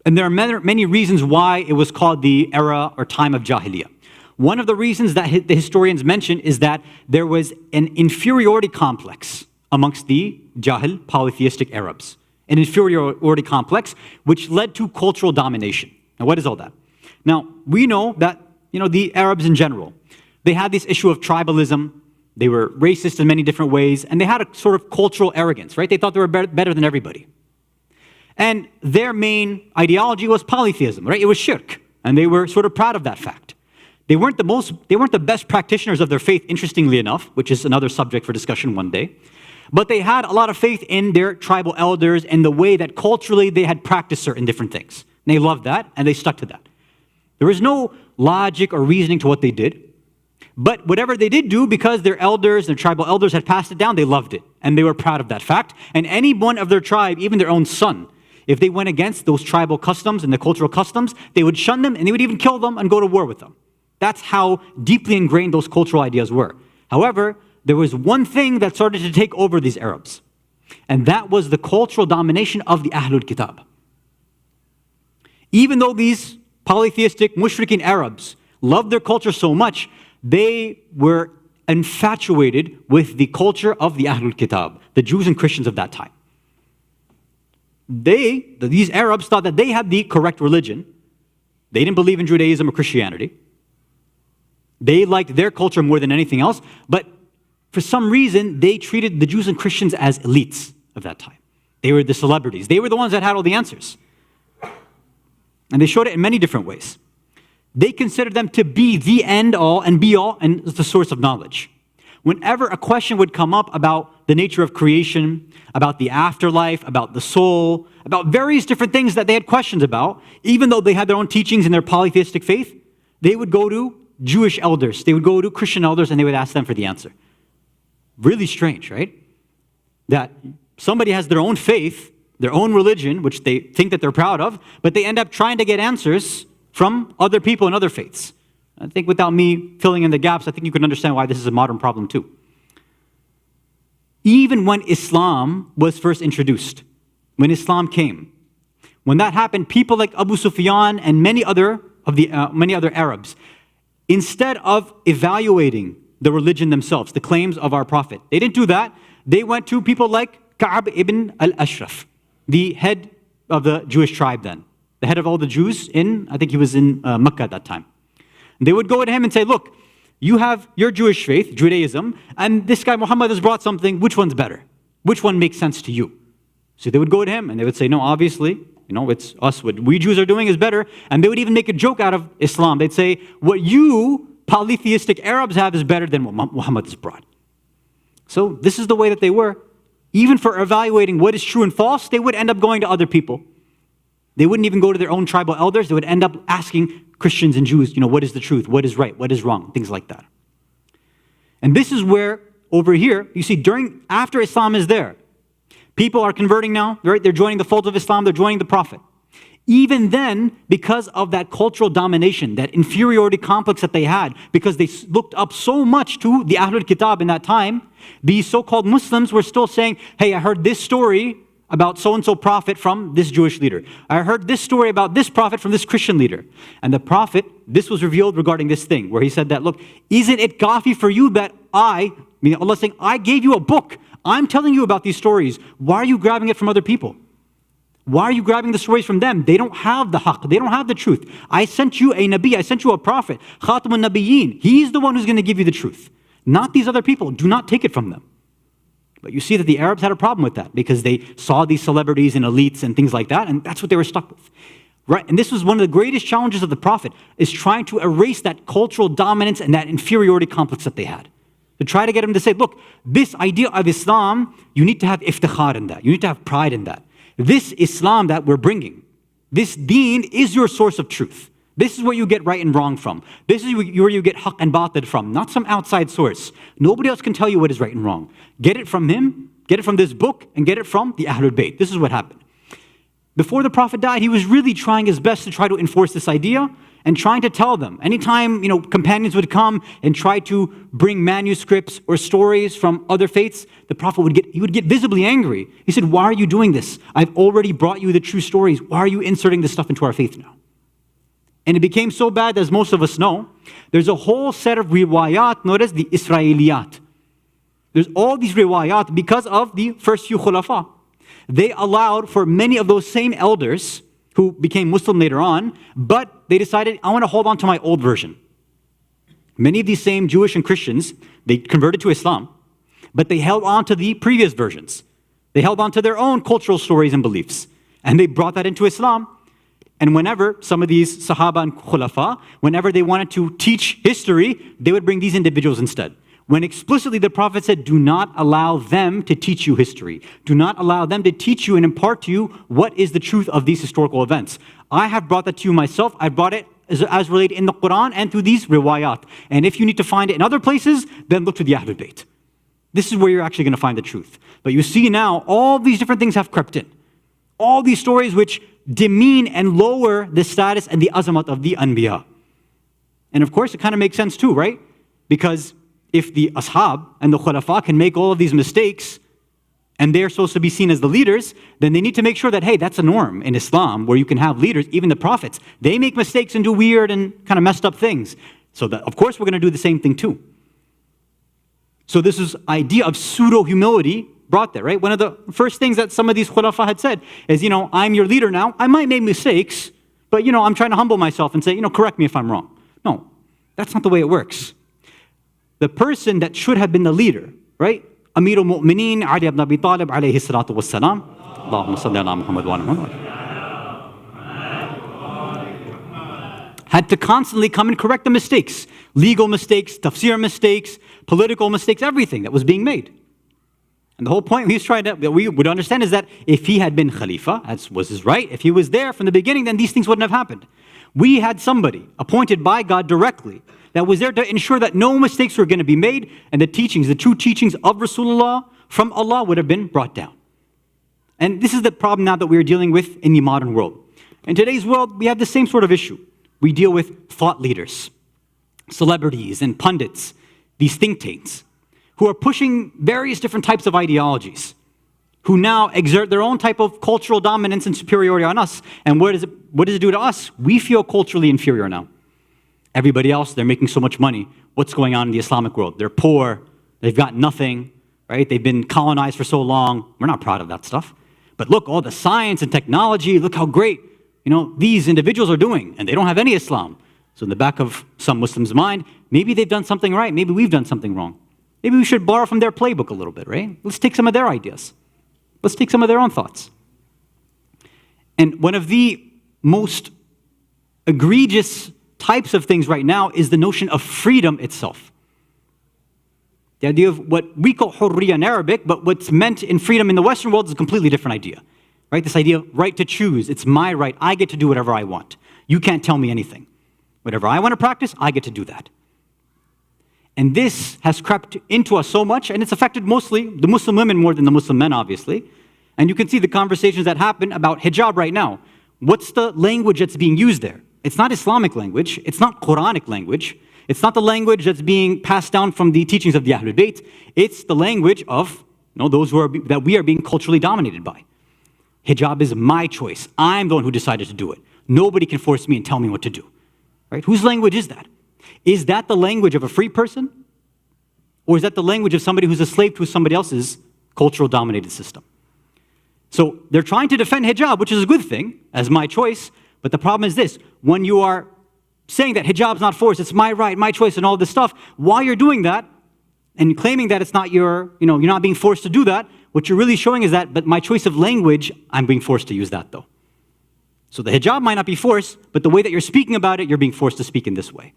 Speaker 8: And there are many reasons why it was called the era or time of Jahiliyyah. One of the reasons that the historians mention is that there was an inferiority complex amongst the Jahil, polytheistic Arabs. An inferiority complex which led to cultural domination. Now, what is all that? Now, we know that, the Arabs in general, they had this issue of tribalism. They were racist in many different ways, and they had a sort of cultural arrogance, right? They thought they were better than everybody. And their main ideology was polytheism, right? It was shirk, and they were sort of proud of that fact. They weren't the best practitioners of their faith, interestingly enough, which is another subject for discussion one day. But they had a lot of faith in their tribal elders and the way that culturally they had practiced certain different things. And they loved that, and they stuck to that. There was no logic or reasoning to what they did. But whatever they did do, because their elders, their tribal elders had passed it down, they loved it. And they were proud of that fact. And any one of their tribe, even their own son, if they went against those tribal customs and the cultural customs, they would shun them and they would even kill them and go to war with them. That's how deeply ingrained those cultural ideas were. However, there was one thing that started to take over these Arabs. And that was the cultural domination of the Ahlul Kitab. Even though these polytheistic mushrikeen Arabs loved their culture so much, they were infatuated with the culture of the Ahlul Kitab, the Jews and Christians of that time. These Arabs thought that they had the correct religion. They didn't believe in Judaism or Christianity. They liked their culture more than anything else, but for some reason, they treated the Jews and Christians as elites of that time. They were the celebrities. They were the ones that had all the answers. And they showed it in many different ways. They considered them to be the end all and be all and the source of knowledge. Whenever a question would come up about the nature of creation, about the afterlife, about the soul, about various different things that they had questions about, even though they had their own teachings in their polytheistic faith, they would go to Jewish elders, they would go to Christian elders, and they would ask them for the answer. Really strange, right? That somebody has their own faith, their own religion, which they think that they're proud of, but they end up trying to get answers from other people in other faiths. I think without me filling in the gaps, I think you can understand why this is a modern problem too. Even when Islam was first introduced, when Islam came, when that happened, people like Abu Sufyan and many other Arabs, instead of evaluating the religion themselves, the claims of our Prophet, they didn't do that. They went to people like Ka'ab ibn al-Ashraf, the head of the Jewish tribe then, the head of all the Jews I think he was in Mecca at that time. And they would go to him and say, look, you have your Jewish faith, Judaism, and this guy Muhammad has brought something, which one's better? Which one makes sense to you? So they would go to him and they would say, no, obviously, it's us, what we Jews are doing is better. And they would even make a joke out of Islam. They'd say, what you polytheistic Arabs have is better than what Muhammad has brought. So this is the way that they were. Even for evaluating what is true and false, they would end up going to other people. They wouldn't even go to their own tribal elders. They would end up asking Christians and Jews, what is the truth? What is right? What is wrong? Things like that. And this is where, over here, you see, after Islam is there, people are converting now, right? They're joining the fold of Islam. They're joining the Prophet. Even then, because of that cultural domination, that inferiority complex that they had, because they looked up so much to the Ahlul Kitab in that time, these so-called Muslims were still saying, hey, I heard this story about so-and-so prophet from this Jewish leader. I heard this story about this prophet from this Christian leader. And the Prophet, this was revealed regarding this thing, where he said that, look, isn't it kafi for you that Allah saying, I gave you a book. I'm telling you about these stories. Why are you grabbing it from other people? Why are you grabbing the stories from them? They don't have the haqq. They don't have the truth. I sent you a nabi. I sent you a prophet. Khatamun Nabiyyin. He's the one who's going to give you the truth. Not these other people. Do not take it from them. But you see that the Arabs had a problem with that because they saw these celebrities and elites and things like that, and that's what they were stuck with. Right? And this was one of the greatest challenges of the Prophet, is trying to erase that cultural dominance and that inferiority complex that they had. to try to get him to say, look, this idea of Islam, you need to have iftikhar in that. You need to have pride in that. This Islam that we're bringing, this deen is your source of truth. This is where you get right and wrong from. This is where you get haqq and batil from, not some outside source. Nobody else can tell you what is right and wrong. Get it from him, get it from this book, and get it from the Ahlul Bayt. This is what happened. Before the Prophet died, he was really trying his best to try to enforce this idea and trying to tell them. Anytime, companions would come and try to bring manuscripts or stories from other faiths, the Prophet would get visibly angry. He said, why are you doing this? I've already brought you the true stories. Why are you inserting this stuff into our faith now? And it became so bad, as most of us know, there's a whole set of riwayat known as the Israeliyat. There's all these riwayat because of the first few khulafa. They allowed for many of those same elders who became Muslim later on, but they decided, I want to hold on to my old version. Many of these same Jewish and Christians, they converted to Islam, but they held on to the previous versions. They held on to their own cultural stories and beliefs, and they brought that into Islam. And whenever some of these Sahaba and Khulafa, whenever they wanted to teach history, they would bring these individuals instead. When explicitly the Prophet said, do not allow them to teach you history. Do not allow them to teach you and impart to you what is the truth of these historical events. I have brought that to you myself. I brought it as related in the Quran and through these riwayat. And if you need to find it in other places, then look to the Ahlul Bayt. This is where you're actually going to find the truth. But you see now, all these different things have crept in. All these stories which demean and lower the status and the azamat of the Anbiya. And of course, it kind of makes sense too, right? Because if the ashab and the khulafa can make all of these mistakes and they're supposed to be seen as the leaders, then they need to make sure that, hey, that's a norm in Islam where you can have leaders, even the prophets. They make mistakes and do weird and kind of messed up things. So that, of course, we're going to do the same thing too. So this is idea of pseudo-humility brought there, right? One of the first things that some of these khulafa had said is, I'm your leader now. I might make mistakes, but, I'm trying to humble myself and say, correct me if I'm wrong. No, that's not the way it works. The person that should have been the leader, right? Amirul Mu'mineen, Ali ibn Abi Talib, alayhi salatu wassalam. Allahumma salli ala Muhammad wa ala Muhammad. Had to constantly come and correct the mistakes. Legal mistakes, tafsir mistakes, political mistakes, everything that was being made. And the whole point he's trying that we would understand is that if he had been Khalifa, as was his right, if he was there from the beginning, then these things wouldn't have happened. We had somebody appointed by God directly that was there to ensure that no mistakes were going to be made and the true teachings of Rasulullah from Allah would have been brought down. And this is the problem now that we're dealing with in the modern world. In today's world, we have the same sort of issue. We deal with thought leaders, celebrities and pundits, these think tanks, who are pushing various different types of ideologies, who now exert their own type of cultural dominance and superiority on us. And what does it do to us? We feel culturally inferior now. Everybody else, they're making so much money. What's going on in the Islamic world? They're poor, they've got nothing, right? They've been colonized for so long. We're not proud of that stuff. But look, all the science and technology, look how great, these individuals are doing, and they don't have any Islam. So in the back of some Muslims' mind, maybe they've done something right, maybe we've done something wrong. Maybe we should borrow from their playbook a little bit, right? Let's take some of their ideas. Let's take some of their own thoughts. And one of the most egregious types of things right now is the notion of freedom itself. The idea of what we call hurriya in Arabic, but what's meant in freedom in the Western world is a completely different idea. Right? This idea of right to choose. It's my right. I get to do whatever I want. You can't tell me anything. Whatever I want to practice, I get to do that. And this has crept into us so much, and it's affected mostly the Muslim women more than the Muslim men, obviously. And you can see the conversations that happen about hijab right now. What's the language that's being used there? It's not Islamic language. It's not Quranic language. It's not the language that's being passed down from the teachings of the Ahlul Bayt. It's the language of those that we are being culturally dominated by. Hijab is my choice. I'm the one who decided to do it. Nobody can force me and tell me what to do. Right? Whose language is that? Is that the language of a free person? Or is that the language of somebody who's a slave to somebody else's cultural dominated system? So they're trying to defend hijab, which is a good thing, as my choice. But the problem is this: when you are saying that hijab's not forced, it's my right, my choice, and all this stuff, while you're doing that, and claiming that it's not you're not being forced to do that, what you're really showing is that, but my choice of language, I'm being forced to use that though. So the hijab might not be forced, but the way that you're speaking about it, you're being forced to speak in this way.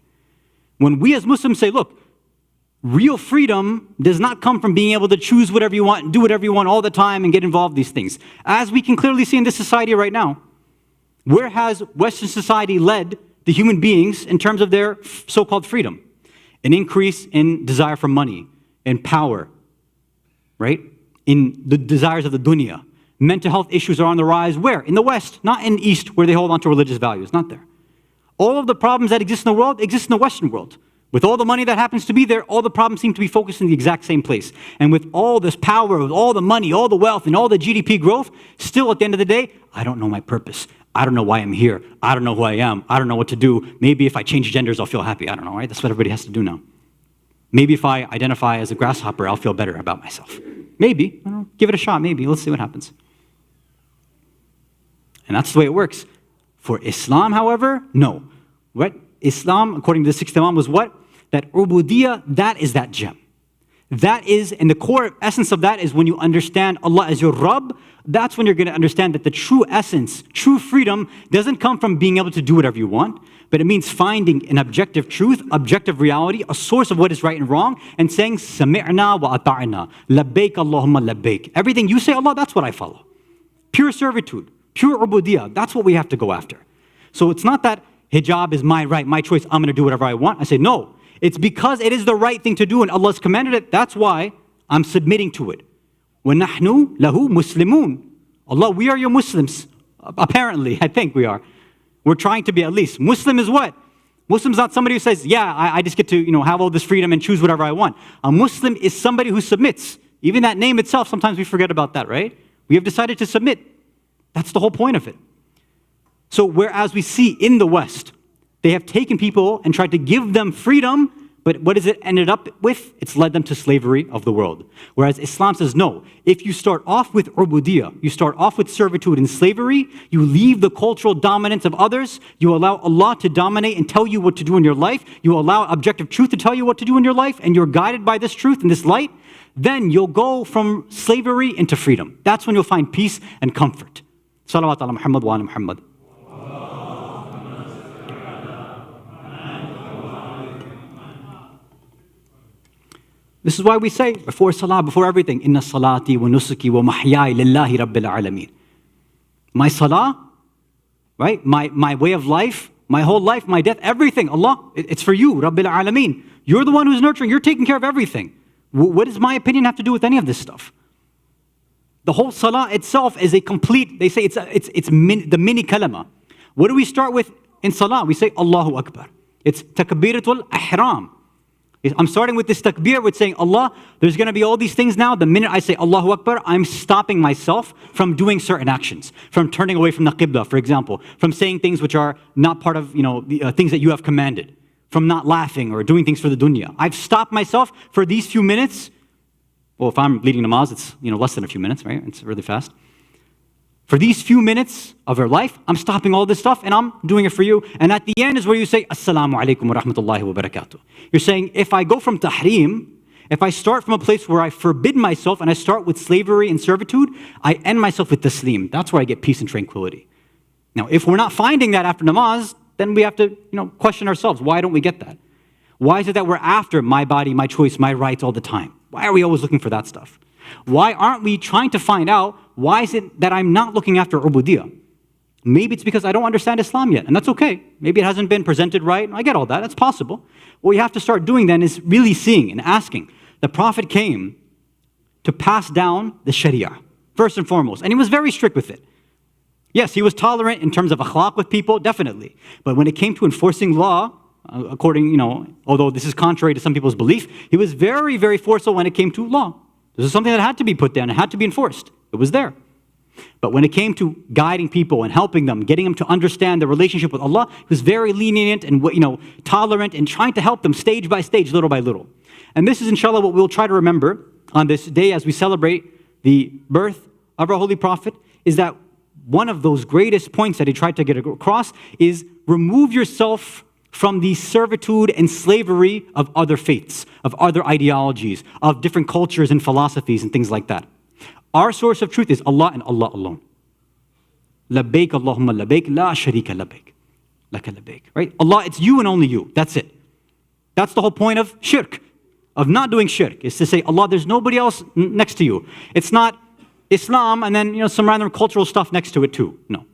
Speaker 8: When we as Muslims say, look, Real freedom does not come from being able to choose whatever you want, do whatever you want all the time and get involved in these things. As we can clearly see in this society right now, where has Western society led the human beings in terms of their so-called freedom? An increase in desire for money and power, right? In the desires of the dunya. Mental health issues are on the rise. Where? In the West, not in the East, where they hold on to religious values. Not there. All of the problems that exist in the world exist in the Western world. With all the money that happens to be there, all the problems seem to be focused in the exact same place. And with all this power, with all the money, all the wealth, and all the GDP growth, still at the end of the day, I don't know my purpose. I don't know why I'm here. I don't know who I am. I don't know what to do. Maybe if I change genders, I'll feel happy. I don't know, right? That's what everybody has to do now. Maybe if I identify as a grasshopper, I'll feel better about myself. Maybe. I don't know. Give it a shot, maybe. Let's see what happens. And that's the way it works. For Islam, however, no. What? Islam, according to the sixth Imam, was what? That ubudiyah, that is that gem. That is, and the core essence of that is when you understand Allah as your Rabb, that's when you're going to understand that the true essence, true freedom, doesn't come from being able to do whatever you want, but it means finding an objective truth, objective reality, a source of what is right and wrong, and saying, Sami'na wa ata'na, labbaik Allahumma labbaik. Everything you say, Allah, that's what I follow. Pure servitude, pure ubudiyah, that's what we have to go after. So it's not that hijab is my right, my choice, I'm going to do whatever I want. I say, no. It's because it is the right thing to do and Allah's commanded it. That's why I'm submitting to it. وَنَحْنُ لَهُ مُسْلِمُونَ. Allah, we are your Muslims. Apparently, I think we are. We're trying to be at least. Muslim is what? Muslim is not somebody who says, yeah, I just get to have all this freedom and choose whatever I want. A Muslim is somebody who submits. Even that name itself, sometimes we forget about that, right? We have decided to submit. That's the whole point of it. So whereas we see in the West, they have taken people and tried to give them freedom, but what has it ended up with? It's led them to slavery of the world. Whereas Islam says, no, if you start off with ubudiyah, you start off with servitude and slavery, you leave the cultural dominance of others, you allow Allah to dominate and tell you what to do in your life, you allow objective truth to tell you what to do in your life, and you're guided by this truth and this light, then you'll go from slavery into freedom. That's when you'll find peace and comfort. Salawat ala Muhammad wa ala Muhammad. This is why we say before salah, before everything, Inna salati wa nusuki wa mahyai lillahi rabbil alameen. My salah, right? My way of life, my whole life, my death, everything, Allah, it's for you, rabbil alameen. You're the one who's nurturing, you're taking care of everything. What does my opinion have to do with any of this stuff? The whole salah itself is a complete, they say it's the mini kalama. What do we start with in salah? We say Allahu Akbar. It's takbiratul ihram. I'm starting with this takbir with saying, Allah, there's going to be all these things now. The minute I say Allahu Akbar, I'm stopping myself from doing certain actions, from turning away from the qibla, for example, from saying things which are not part of, the things that you have commanded, from not laughing or doing things for the dunya. I've stopped myself for these few minutes. Well, if I'm leading namaz, it's less than a few minutes, right? It's really fast. For these few minutes of your life, I'm stopping all this stuff and I'm doing it for you. And at the end is where you say, Assalamu alaikum wa rahmatullahi wa barakatuh. You're saying, if I go from tahreem, if I start from a place where I forbid myself and I start with slavery and servitude, I end myself with taslim. That's where I get peace and tranquility. Now, if we're not finding that after namaz, then we have to, question ourselves. Why don't we get that? Why is it that we're after my body, my choice, my rights all the time? Why are we always looking for that stuff? Why aren't we trying to find out, why is it that I'm not looking after ubudiyah? Maybe it's because I don't understand Islam yet, and that's okay. Maybe it hasn't been presented right. I get all that, that's possible. What we have to start doing then is really seeing and asking. The Prophet came to pass down the Sharia, first and foremost, and he was very strict with it. Yes, he was tolerant in terms of akhlaq with people, definitely. But when it came to enforcing law, according, although this is contrary to some people's belief, he was very, very forceful when it came to law. This is something that had to be put down, it had to be enforced. It was there. But when it came to guiding people and helping them, getting them to understand the relationship with Allah, he was very lenient and tolerant and trying to help them stage by stage, little by little. And this is inshallah what we'll try to remember on this day as we celebrate the birth of our Holy Prophet, is that one of those greatest points that he tried to get across is remove yourself from the servitude and slavery of other faiths, of other ideologies, of different cultures and philosophies and things like that. Our source of truth is Allah and Allah alone. Labbaik Allahumma labbaik, la sharika labbaik. Laka labbaik. Right? Allah, it's you and only you. That's it. That's the whole point of shirk. of not doing shirk is to say, Allah, there's nobody else next to you. It's not Islam and then some random cultural stuff next to it too. No.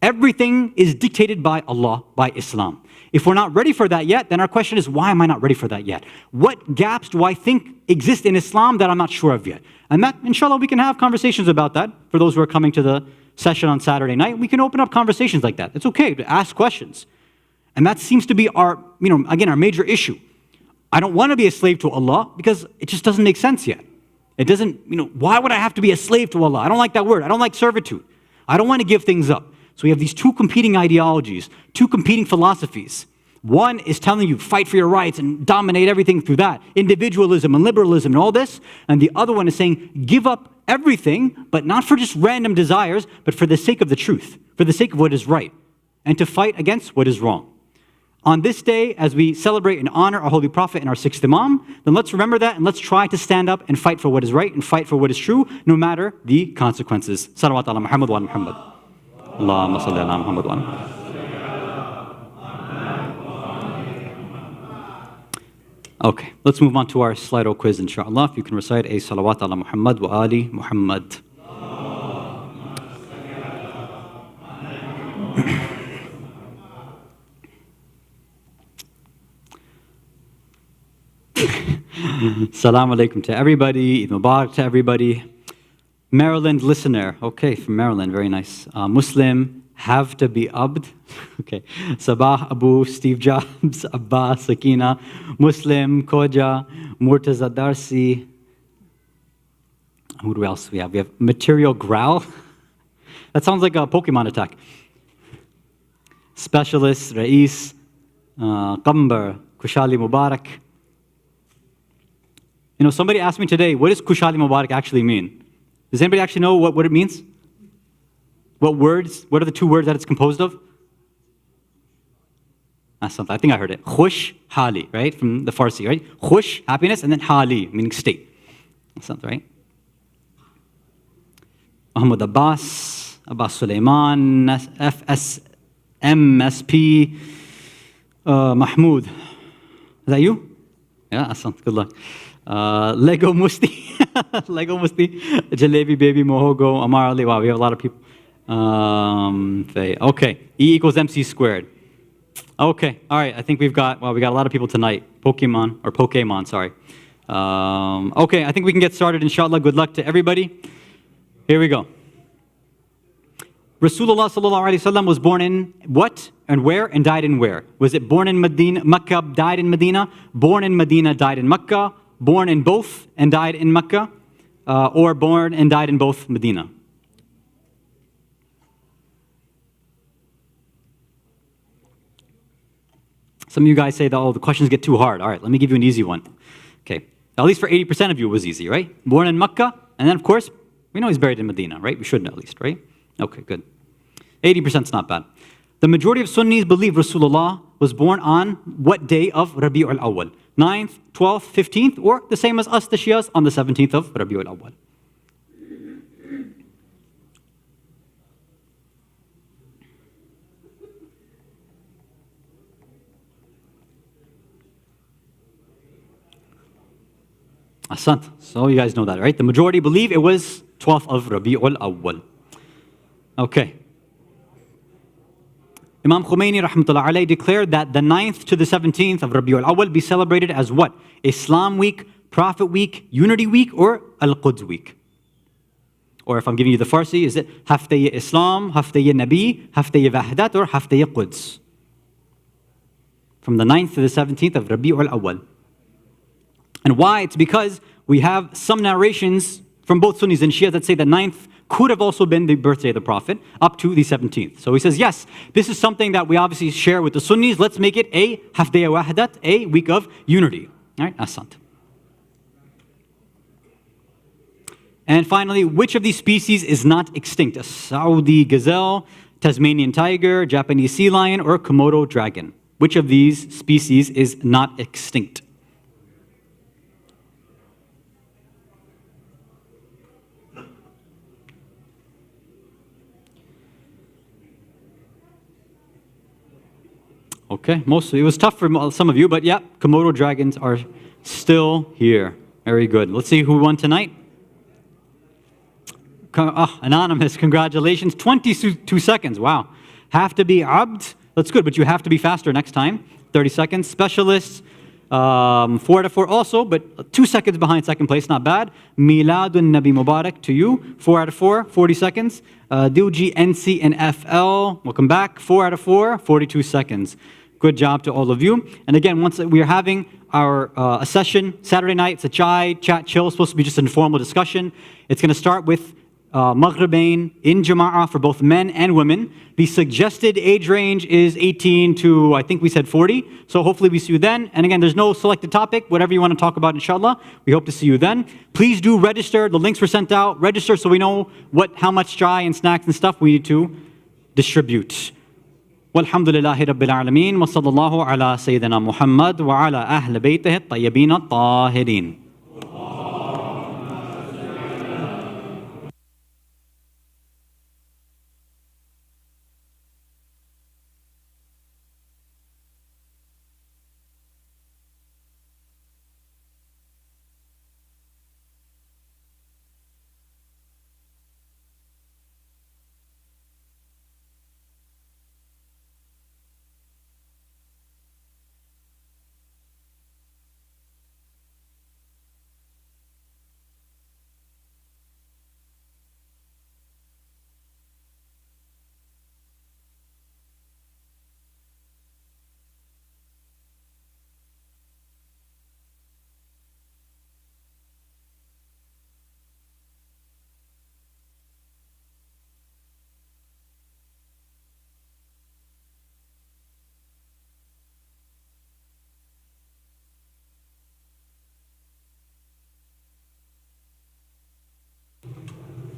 Speaker 8: Everything is dictated by Allah, by Islam. If we're not ready for that yet, then our question is, why am I not ready for that yet? What gaps do I think exist in Islam that I'm not sure of yet? And that, inshallah, we can have conversations about that. For those who are coming to the session on Saturday night, we can open up conversations like that. It's okay to ask questions. And that seems to be our, again, our major issue. I don't want to be a slave to Allah because it just doesn't make sense yet. It doesn't, why would I have to be a slave to Allah? I don't like that word. I don't like servitude. I don't want to give things up. So we have these two competing ideologies, two competing philosophies. One is telling you, fight for your rights and dominate everything through that. Individualism and liberalism and all this. And the other one is saying, give up everything, but not for just random desires, but for the sake of the truth, for the sake of what is right, and to fight against what is wrong. On this day, as we celebrate and honor our Holy Prophet and our sixth Imam, then let's remember that and let's try to stand up and fight for what is right and fight for what is true, no matter the consequences. Salawat ala Muhammad wa ala Muhammad. Allahumma salli ala Muhammad wa ala. Okay, let's move on to our Slido quiz, inshallah. If you can recite a salawat ala Muhammad wa ali Muhammad. Assalamu alaikum to everybody. Eid Mubarak to everybody. Maryland listener. Okay, from Maryland, very nice. Muslim, have to be abd. Okay. Sabah Abu, Steve Jobs, Abba, Sakina, Muslim, Koja, Murtaza Darsi. Who else we have? We have Material Growl. That sounds like a Pokemon attack. Specialist, Rais, Qambar, Kushali Mubarak. Somebody asked me today, what does Kushali Mubarak actually mean? Does anybody actually know what it means? What words? What are the two words that it's composed of? That's something. I think I heard it. Khush, hali, right? From the Farsi, right? Khush, happiness, and then hali, meaning state. That's something, right? Mahmood Abbas Sulaiman, FSMSP, Mahmood. Is that you? Yeah, that's something. Good luck. Lego Musti, Lego Musti, Jalebi Baby Mohogo, Amar Ali. Wow, we have a lot of people. Okay, E equals MC squared. Okay, all right. I think we got a lot of people tonight. Pokemon, sorry. Okay, I think we can get started. Inshallah. Good luck to everybody. Here we go. Rasulullah sallallahu alaihi wasallam was born in what and where and died in where? Was it born in Medina, Mecca, died in Medina? Born in Medina, died in Mecca? Born in both and died in Mecca, or born and died in both Medina? Some of you guys say that, the questions get too hard. All right, let me give you an easy one. Okay, at least for 80% of you it was easy, right? Born in Mecca, and then of course, we know he's buried in Medina, right? We should know at least, right? Okay, good. 80% is not bad. The majority of Sunnis believe Rasulullah was born on what day of Rabi-ul-Awwal? 9th, 12th, 15th, or the same as us, the Shias, on the 17th of Rabi-ul-Awwal. Hasan. So you guys know that, right? The majority believe it was 12th of Rabi-ul-Awwal. Okay. Imam Khumaini rahmatullah alayhi declared that the 9th to the 17th of Rabi-ul-Awwal be celebrated as what? Islam week, Prophet week, Unity week, or Al-Quds week? Or if I'm giving you the Farsi, is it Haftay Islam, Haftay Nabi, Haftay Wahdat, or Haftay Quds? From the 9th to the 17th of Rabi-ul-Awwal. And why? It's because we have some narrations from both Sunnis and Shia that say the 9th could have also been the birthday of the Prophet up to the 17th. So he says, yes, this is something that we obviously share with the Sunnis. Let's make it a Haftay Wahdat, a week of unity. All right, Asant. And finally, which of these species is not extinct? A Saudi gazelle, Tasmanian tiger, Japanese sea lion, or Komodo dragon? Which of these species is not extinct? Okay, mostly. It was tough for some of you, but yeah, Komodo dragons are Still here. Very good. Let's see who won tonight. Anonymous, congratulations. 22 seconds. Wow. Have to be Abd. That's good, but you have to be faster next time. 30 seconds. Specialists, 4 out of 4 also, but 2 seconds behind second place. Not bad. Miladun Nabi Mubarak to you. 4 out of 4, 40 seconds. Dilji, NC, and FL. Welcome back. 4 out of 4, 42 seconds. Good job to all of you. And again, once we are having our a session Saturday night, it's a chai, chat, chill. It's supposed to be just an informal discussion. It's going to start with Maghribain in Jama'ah for both men and women. The suggested age range is 18 to, I think we said 40. So hopefully we see you then. And again, there's no selected topic. Whatever you want to talk about, inshallah, we hope to see you then. Please do register. The links were sent out. Register so we know how much chai and snacks and stuff we need to distribute. والحمد لله رب العالمين وصلى الله على سيدنا محمد وعلى أهل بيته الطيبين الطاهرين.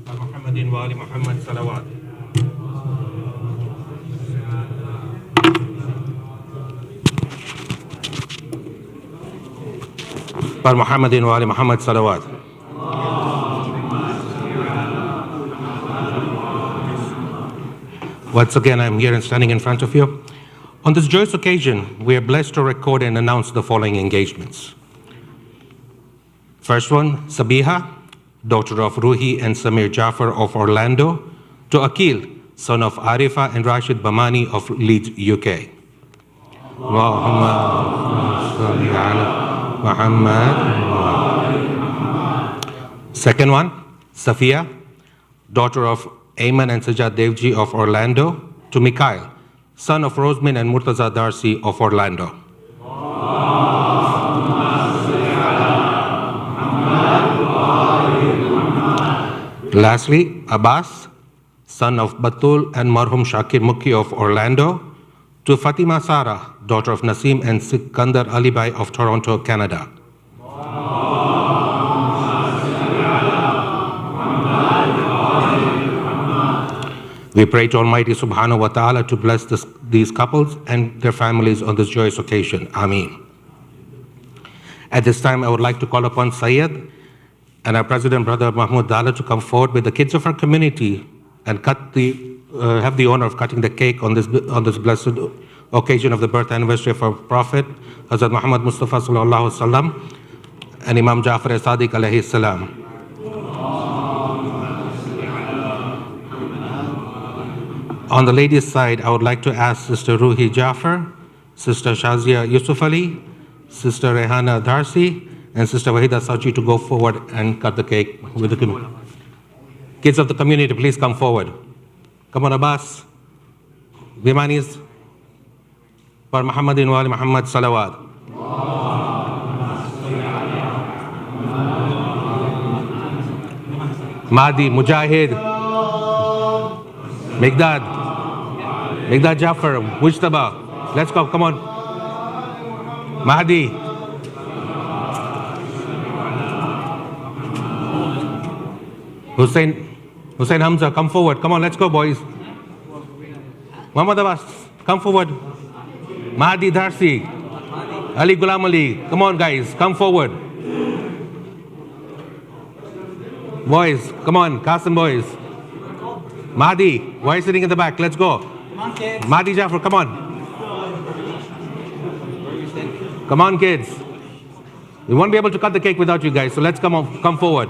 Speaker 4: محمد وآل محمد صلوات. محمد وآل محمد صلوات. Once again, I'm here and standing in front of you. On this joyous occasion, we are blessed to record and announce the following engagements. First one, Sabiha, daughter of Ruhi and Samir Jafar of Orlando, to Akil, son of Arifa and Rashid Bamani of Leeds, UK. Second one, Safiya, daughter of Ayman and Sajad Devji of Orlando, to Mikhail, son of Rosemin and Murtaza Darcy of Orlando. Lastly, Abbas, son of Batul and Marhum Shakir Mukhi of Orlando, to Fatima Sara, daughter of Nasim and Sikandar Alibai of Toronto, Canada. We pray to Almighty Subhanahu wa Ta'ala to bless these couples and their families on this joyous occasion. Ameen. At this time, I would like to call upon Sayyid and our President, Brother Mahmood Dhalla, to come forward with the kids of our community and have the honor of cutting the cake on this blessed occasion of the birth anniversary of our Prophet, Hazrat Muhammad Mustafa Sallallahu Alaihi Wasallam, and Imam Jafar Sadiq Alayhi Salam. On the ladies' side, I would like to ask Sister Ruhi Jafar, Sister Shazia Yusuf Ali, Sister Rehana Darcy, and Sister Wahida Sachi to go forward and cut the cake with the community. Kids of the community, please come forward. Come on, Abbas. Bimanis. For Muhammadin wa ali Muhammad salawat. Mahdi, Mujahid, Migdad Jafar, Mujtaba. Let's go, come on. Mahdi. Hussein Hamza, come forward. Come on, let's go, boys. Muhammad Abbas, come forward. Mahdi Darcy, Ali Ghulam Ali. Come on, guys, come forward. Boys, come on, Qasim boys. Mahdi, why are you sitting in the back? Let's go. Come on, kids. Mahdi Jafar, come on. Come on, kids. We won't be able to cut the cake without you guys, so let's come forward.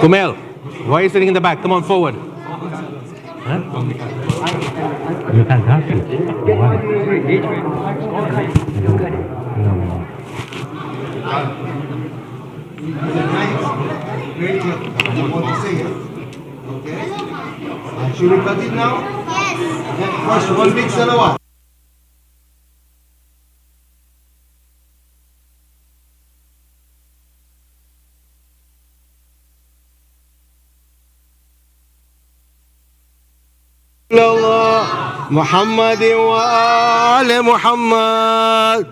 Speaker 4: Kumail, why are you sitting in the back? Come on forward.
Speaker 1: Huh? You can't help it. Why? No.
Speaker 7: Okay. Should we cut it now? Yes. First, one big salawat. محمد وآل محمد.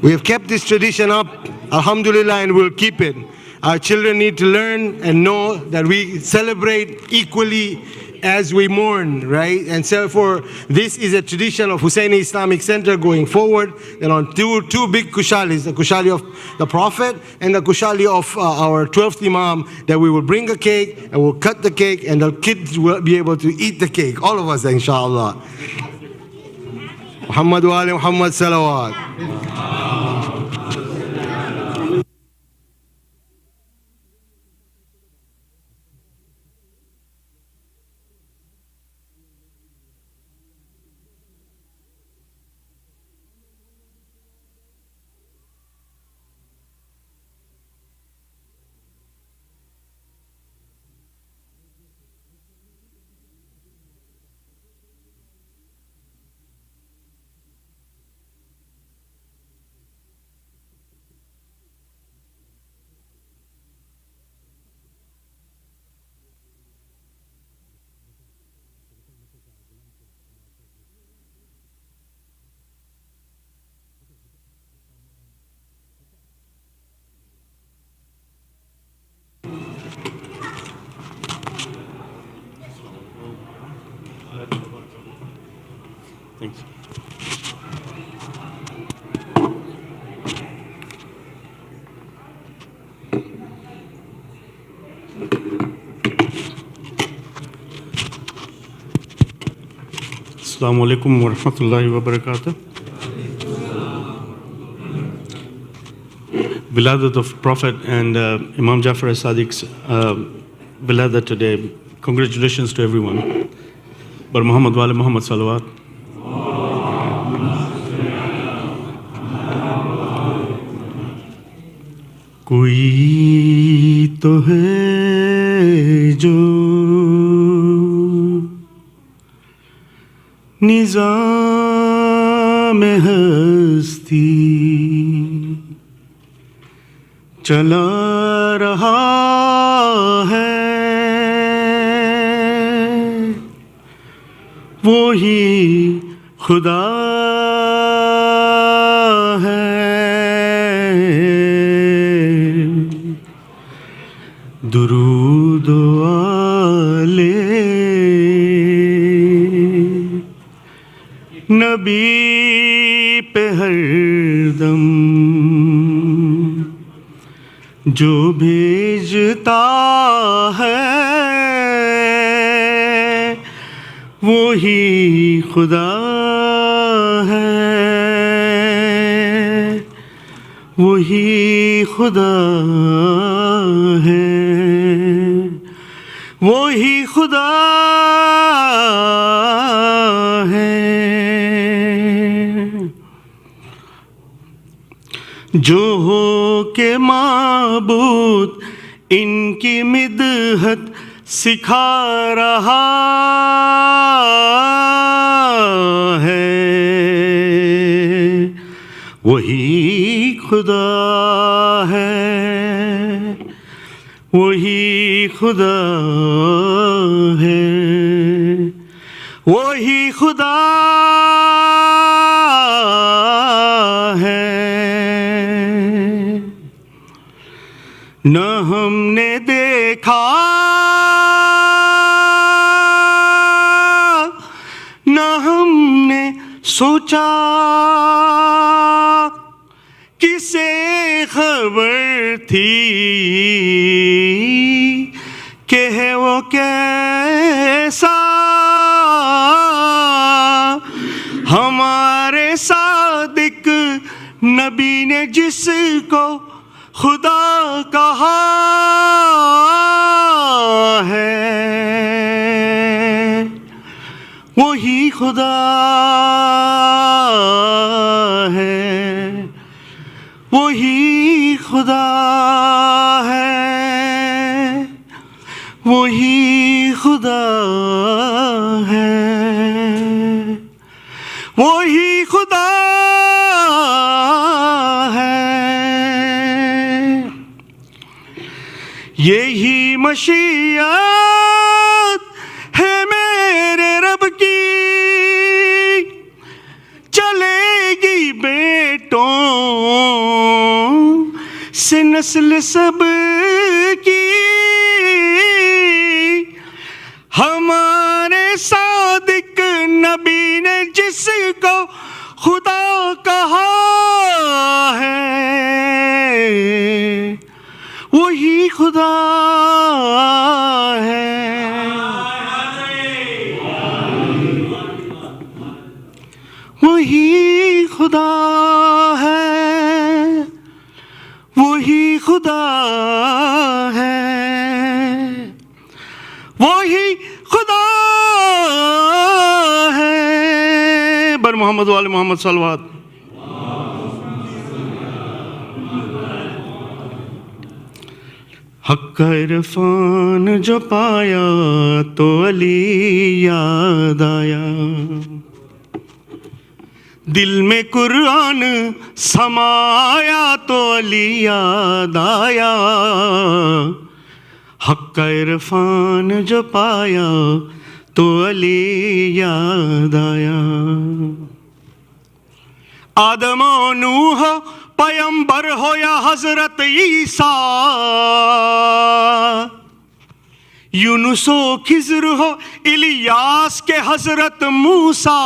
Speaker 7: We have kept this tradition up, alhamdulillah, and we'll keep it. Our children need to learn and know that we celebrate equally as we mourn, right? And therefore, this is a tradition of Husseini Islamic Center going forward. And on two big kushalis, the kushali of the Prophet and the kushali of our 12th Imam, that we will bring a cake and we'll cut the cake and the kids will be able to eat the cake. All of us, inshallah. Muhammad wa ali Muhammad salawat.
Speaker 9: Thanks. Assalamu alaikum wa rahmatullahi wa barakatuh. Wiladat of Prophet and Imam Jafar as-Sadiq's Wiladat today. Congratulations to everyone. Bar Muhammad wa ali Muhammad salawat. कोई तो है जो निज़ाम हस्ती चला रहा है, वो ही खुदा है। दुरूद वाले नबी पे हरदम जो भेजता है, वो ही खुदा है, वो ही खुदा है, वो ही खुदा है। जो हो के माबूद इनकी मिदहत सिखा रहा है, वही खुदा है, वही खुदा है, वही खुदा है। न हमने देखा न हमने सोचा किसे खबर थी कि है वो कैसा, हमारे सादिक नबी ने जिसको खुदा कहा है, वही खुदा है, वही खुदा है, वही खुदा है, वही खुदा है। यही मशीयत है मेरे रब की, चलेगी बेटों से नस्ल सब की, हमारे सादिक नबी ने जिसको खुदा कहा है, वही खुदा है, वही खुदा है, वही खुदा है, वही खुदा है। बर मोहम्मद वाले मोहम्मद सल्लल्लाहु। हक़ इरफान जो पाया तो अली याद आया, दिल में कुरान समाया तो अली याद आया, हक़ इरफान जो पाया तो अली याद आया। आदम और नूह पैगंबर हो या हजरत ईसा, यूनुस हो खिज़र हो इलियास के हजरत मूसा,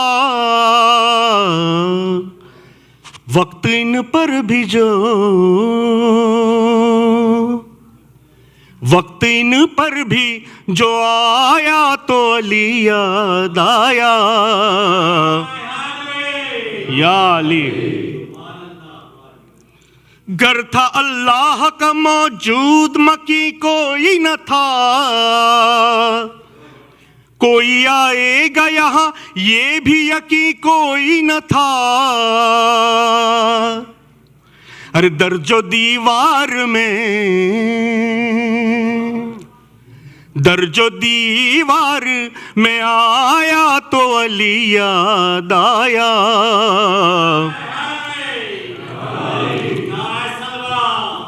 Speaker 9: वक्त इन पर भी जो, वक्त इन पर भी जो आया तो अली याद आया, या अली। गर था अल्लाह का मौजूद मकी कोई न था, कोई आएगा यहाँ ये भी यकी कोई न था, अरे दर्जो दीवार में, दर्जो दीवार में आया तो अली याद आया,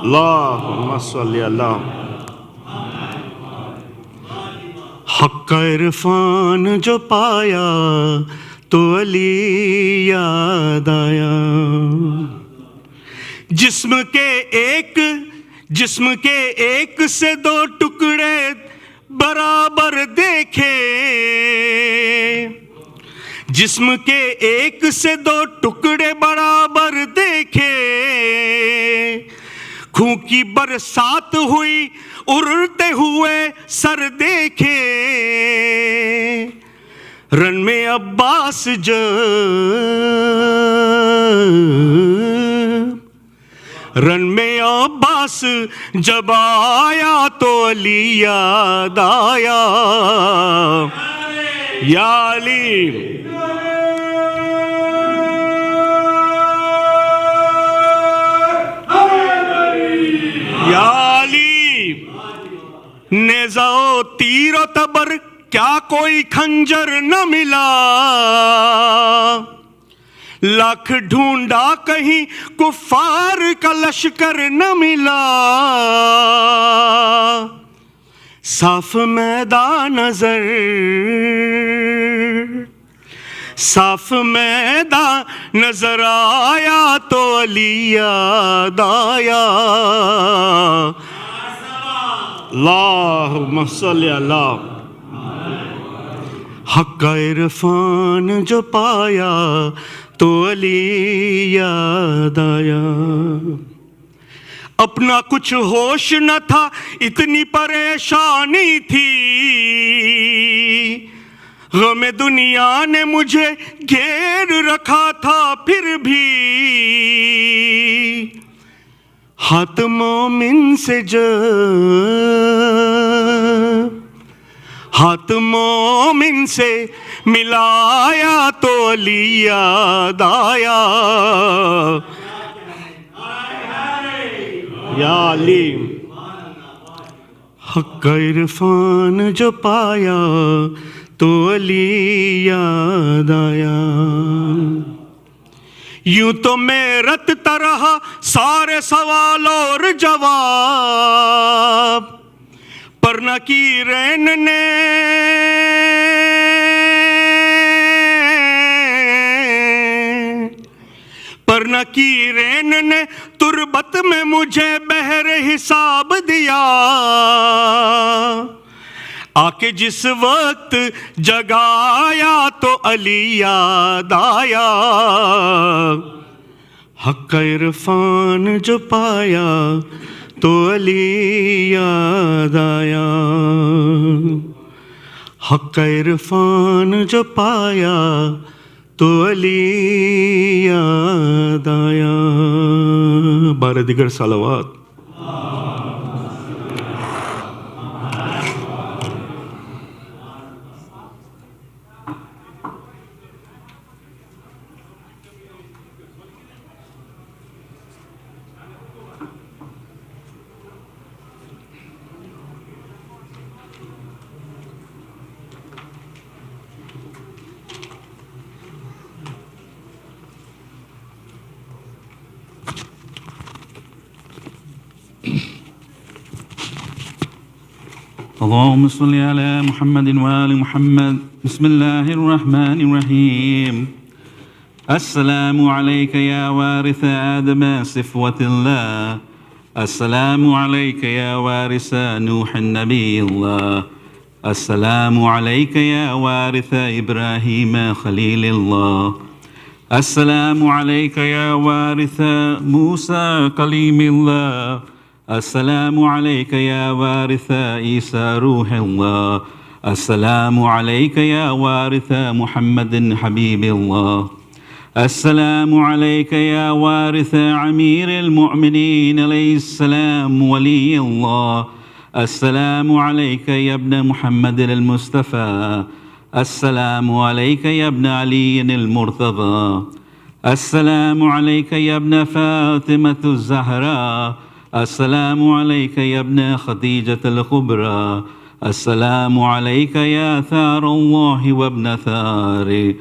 Speaker 9: अल्लाहुम्मा सल्ली अला। हक़ इरफान जो पाया तो अली याद आया, जिस्म के एक से दो टुकड़े बराबर देखे, जिस्म के एक से दो टुकड़े बराबर देखे, खूं की बरसात हुई उड़ते हुए सर देखे, रन में अब्बास जब आया तो अली याद आया, या अली। या अली। नेज़ा-ओ तीर तबर क्या कोई खंजर न मिला, लाख ढूंढा कहीं कुफार का लश्कर न मिला, साफ मैदान नजर, साफ मैदान नजर आया तो अली याद आया, अल्लाहुम्मा सल्ली अला। हक़ इरफान जो पाया तो अली याद आया, अपना कुछ होश न था, इतनी परेशानी थी, गम दुनिया ने मुझे घेर रखा था, फिर भी हाथ मोमिन से हाथ मोमिन से मिलाया तो अली याद आया, या अली हक़ इरफान जो पाया तो अली याद आया। यूं तो मैं रटता रहा सारे सवाल और जवाब, पर न की रैन ने तुरबत में मुझे बहर हिसाब दिया, आके जिस वक्त जगाया तो अली याद आया, हक़ इरफान जो पाया तो अली याद आया, हक़ इरफान जो पाया तो अली याद आया। 12 दिगर सलावत।
Speaker 10: اللهم صل على محمد وآل محمد. بسم الله الرحمن الرحيم. السلام عليك يا وارث آدم صفوة الله، السلام عليك يا وارث نوح النبي الله، السلام عليك يا وارث إبراهيم خليل الله، السلام عليك يا وارث موسى كليم الله، السلام عليك يا وارث عيسى روح الله، السلام عليك يا وارث محمد حبيب الله، السلام عليك يا وارث أمير المؤمنين عليه السلام ولي الله، السلام عليك يا ابن محمد المصطفى، السلام عليك يا ابن علي المرتضى، السلام عليك يا ابن فاطمة الزهراء، السلام عليك يا ابن خديجة الكبرى، السلام عليك يا ثار الله وابن ثاره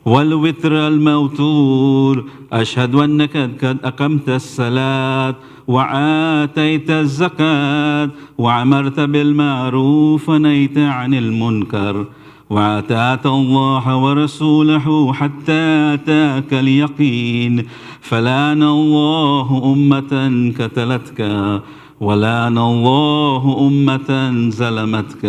Speaker 10: والوتر الموتور، أشهد أنك قد أقمت الصلاة وآتيت الزكاة وأمرت بالمعروف ونهيت عن المنكر وأطعت الله ورسوله حتى أتاك اليقين، فلعن الله أمة قتلتك، ولعن الله أمة ظلمتك،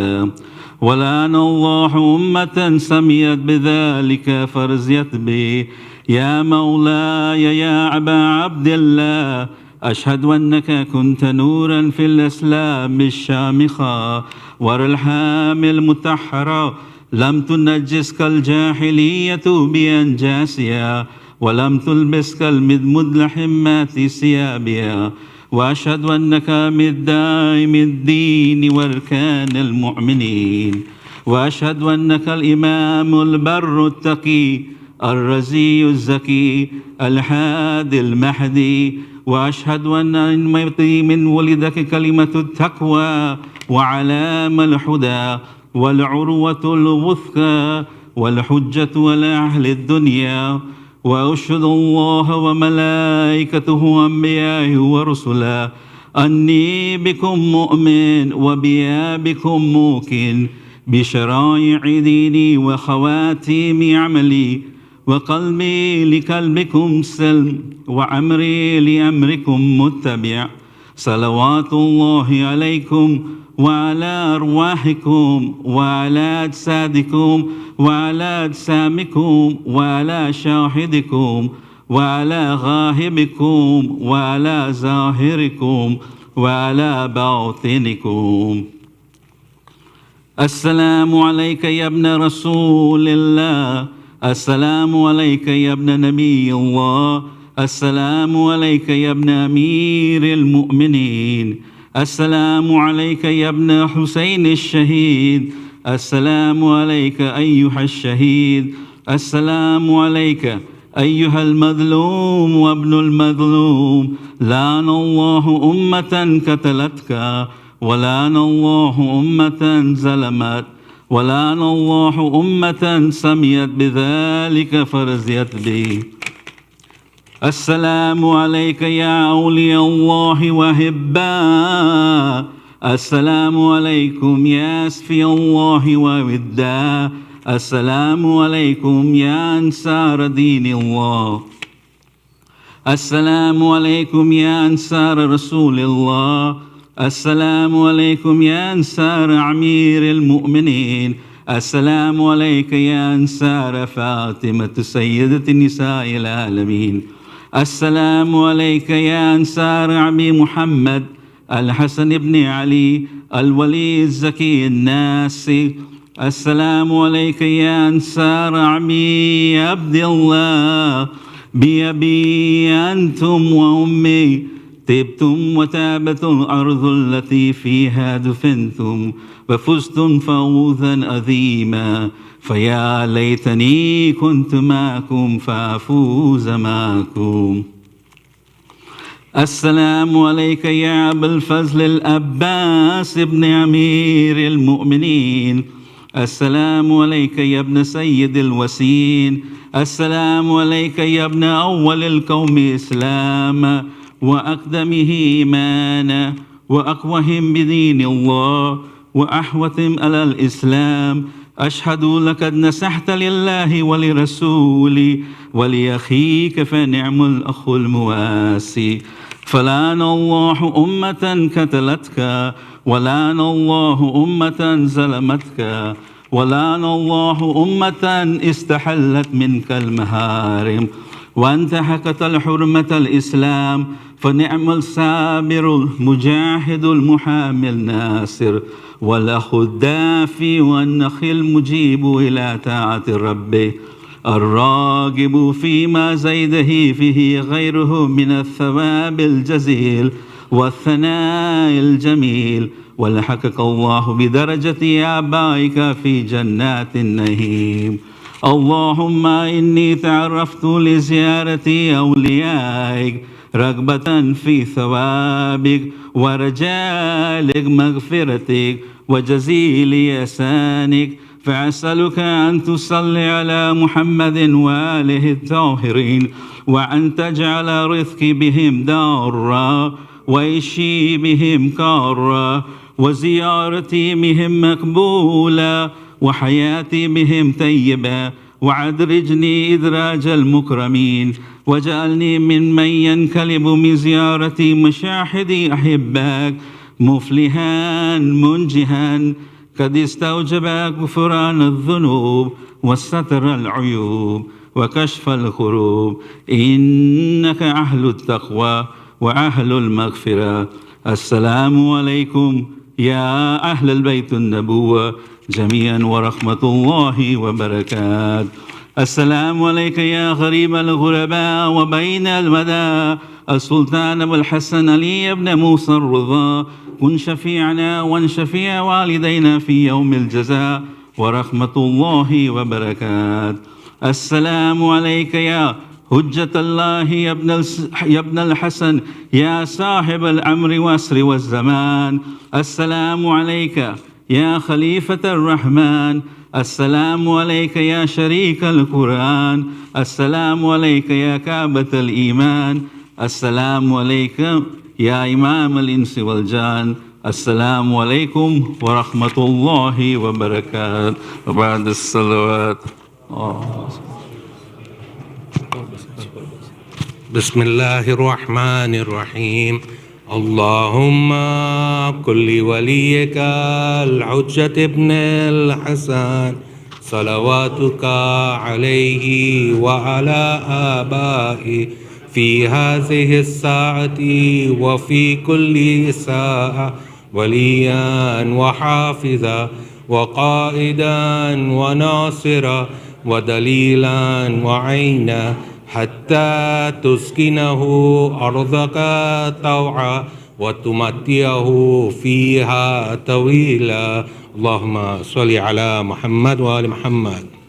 Speaker 10: ولعن الله أمة سميت بذلك فرزيت به. يا مولاي يا أبا عبد الله، أشهد أنك كنت نورا في الإسلام الشامخة والرحام المطهرة، لم تنجسك الجاهلية بأنجاسها ولم تلبسك المدلحمات ثيابها، وأشهد أنك من دائم الدين واركان المؤمنين، وأشهد أنك الإمام البر التقي الرزي الزكي الحادي المهدي، وأشهد أن من ولدك كلمة التقوى وعلام الهدى والعروة الوثقى والحجة على أهل الدنيا، وأشهد الله وملائكته وأنبيائه ورسله أني بكم مؤمن وبكم موقن بشرائع ديني وخواتيم عملي، وقلبي لقلبكم سلم وأمري لأمركم متبع. صلوات الله عليكم وعلى أرواحكم وعلى أجسادكم وعلى أجسامكم وعلى شاهدكم وعلى غائبكم وعلى ظاهركم وعلى باطنكم. السلام عليك يا ابن رسول الله، السلام عليك يا ابن نبي الله، السلام عليك يا ابن أمير المؤمنين، السلام عليك يا ابن حسين الشهيد، السلام عليك أيها الشهيد، السلام عليك أيها المظلوم وابن المظلوم. لعن الله أمة قتلتك، ولعن الله أمة ظلمت، ولعن الله أمة سميت بذلك فرزيت به. السلام عليك يا أولياء الله وهباء، السلام عليكم يا أسفي الله ووداء، السلام عليكم يا أنصار دين الله، السلام عليكم يا أنصار رسول الله، السلام عليكم يا أنصار أمير المؤمنين، السلام عليك يا أنصار فاطمة سيدة نساء العالمين، السلام عليك يا أنصار أبي محمد الحسن بن علي الولي الزكي الناسي، السلام عليك يا أنصار عمي عبد الله، بأبي أنتم وأمي طبتم وتابت الأرض التي فيها دفنتم وفزتم فوزا عظيما، فيا ليتني كنت معكم فأفوز معكم. السلام عليك يا أبا الفضل العباس بن أمير المؤمنين، السلام عليك يا ابن سيد الوسين، السلام عليك يا ابن أول القوم إسلاما وأقدمه إيمانا وأقوهم بدين الله وأحوتهم على الإسلام. أشهد لقد نصحت لله ولرسوله ولأخيك فنعم الأخ المواسي. فلعن الله أمة قتلتك، ولعن الله أمة ظلمتك، ولعن الله أمة استحلت منك المحارم وانتهكت الحرمة الإسلام. فنعم الصابر المجاهد المحامي الناصر والأخ الدافي والنخي المجيب إلى طاعة ربه الراغب فيما زيده فيه غيره من الثواب الجزيل والثناء الجميل. ولحقك الله بدرجة آبائك في جنات النعيم. اللهم إني تعرفت لزيارة أوليائك رغبة في ثوابك ورجاء مغفرتك وجزيل إحسانك، فأسألك أن تصلي على محمد وآله الطاهرين، وأن تجعل رزقي بهم دارا وعيشي بهم كارا وزيارتي بهم مقبولة وحياتي بهم طيبة، وأدرجني إدراج المكرمين، واجعلني ممن ينقلب من زيارة مشاهد أحبك مفلحا منجحا قد استوجب غفران الذنوب وستر العيوب وكشف الكروب، إنك أهل التقوى وأهل المغفرة. السلام عليكم يا أهل البيت النبوة جميعا ورحمة الله وبركاته. السلام عليك يا غريب الغرباء وبين المدى السلطان أبو الحسن علي بن موسى الرضا، كن شفيعنا وشفيع والدينا في يوم الجزاء ورحمة الله وبركاته. السلام عليك يا حجة الله يا ابن الحسن يا صاحب الأمر والعصر والزمان. السلام عليك يا خليفة الرحمن. السلام عليك يا شريك القرآن. السلام عليك يا كعبة الإيمان. السلام عليك يا إمام الإنس والجان. السلام عليكم ورحمة الله وبركاته. وبعد الصلوات
Speaker 4: بسم الله الرحمن الرحيم. اللهم كن لوليك الحجة ابن الحسن صلواتك عليه وعلى آبائه في هذه الساعة وفي كل ساعة وليا وحافظا وقائدا وناصرا ودليلا وعينا حتى تسكنه أرضك طوعا وتمتعه فيها طويلا. اللهم صل على محمد وآل محمد.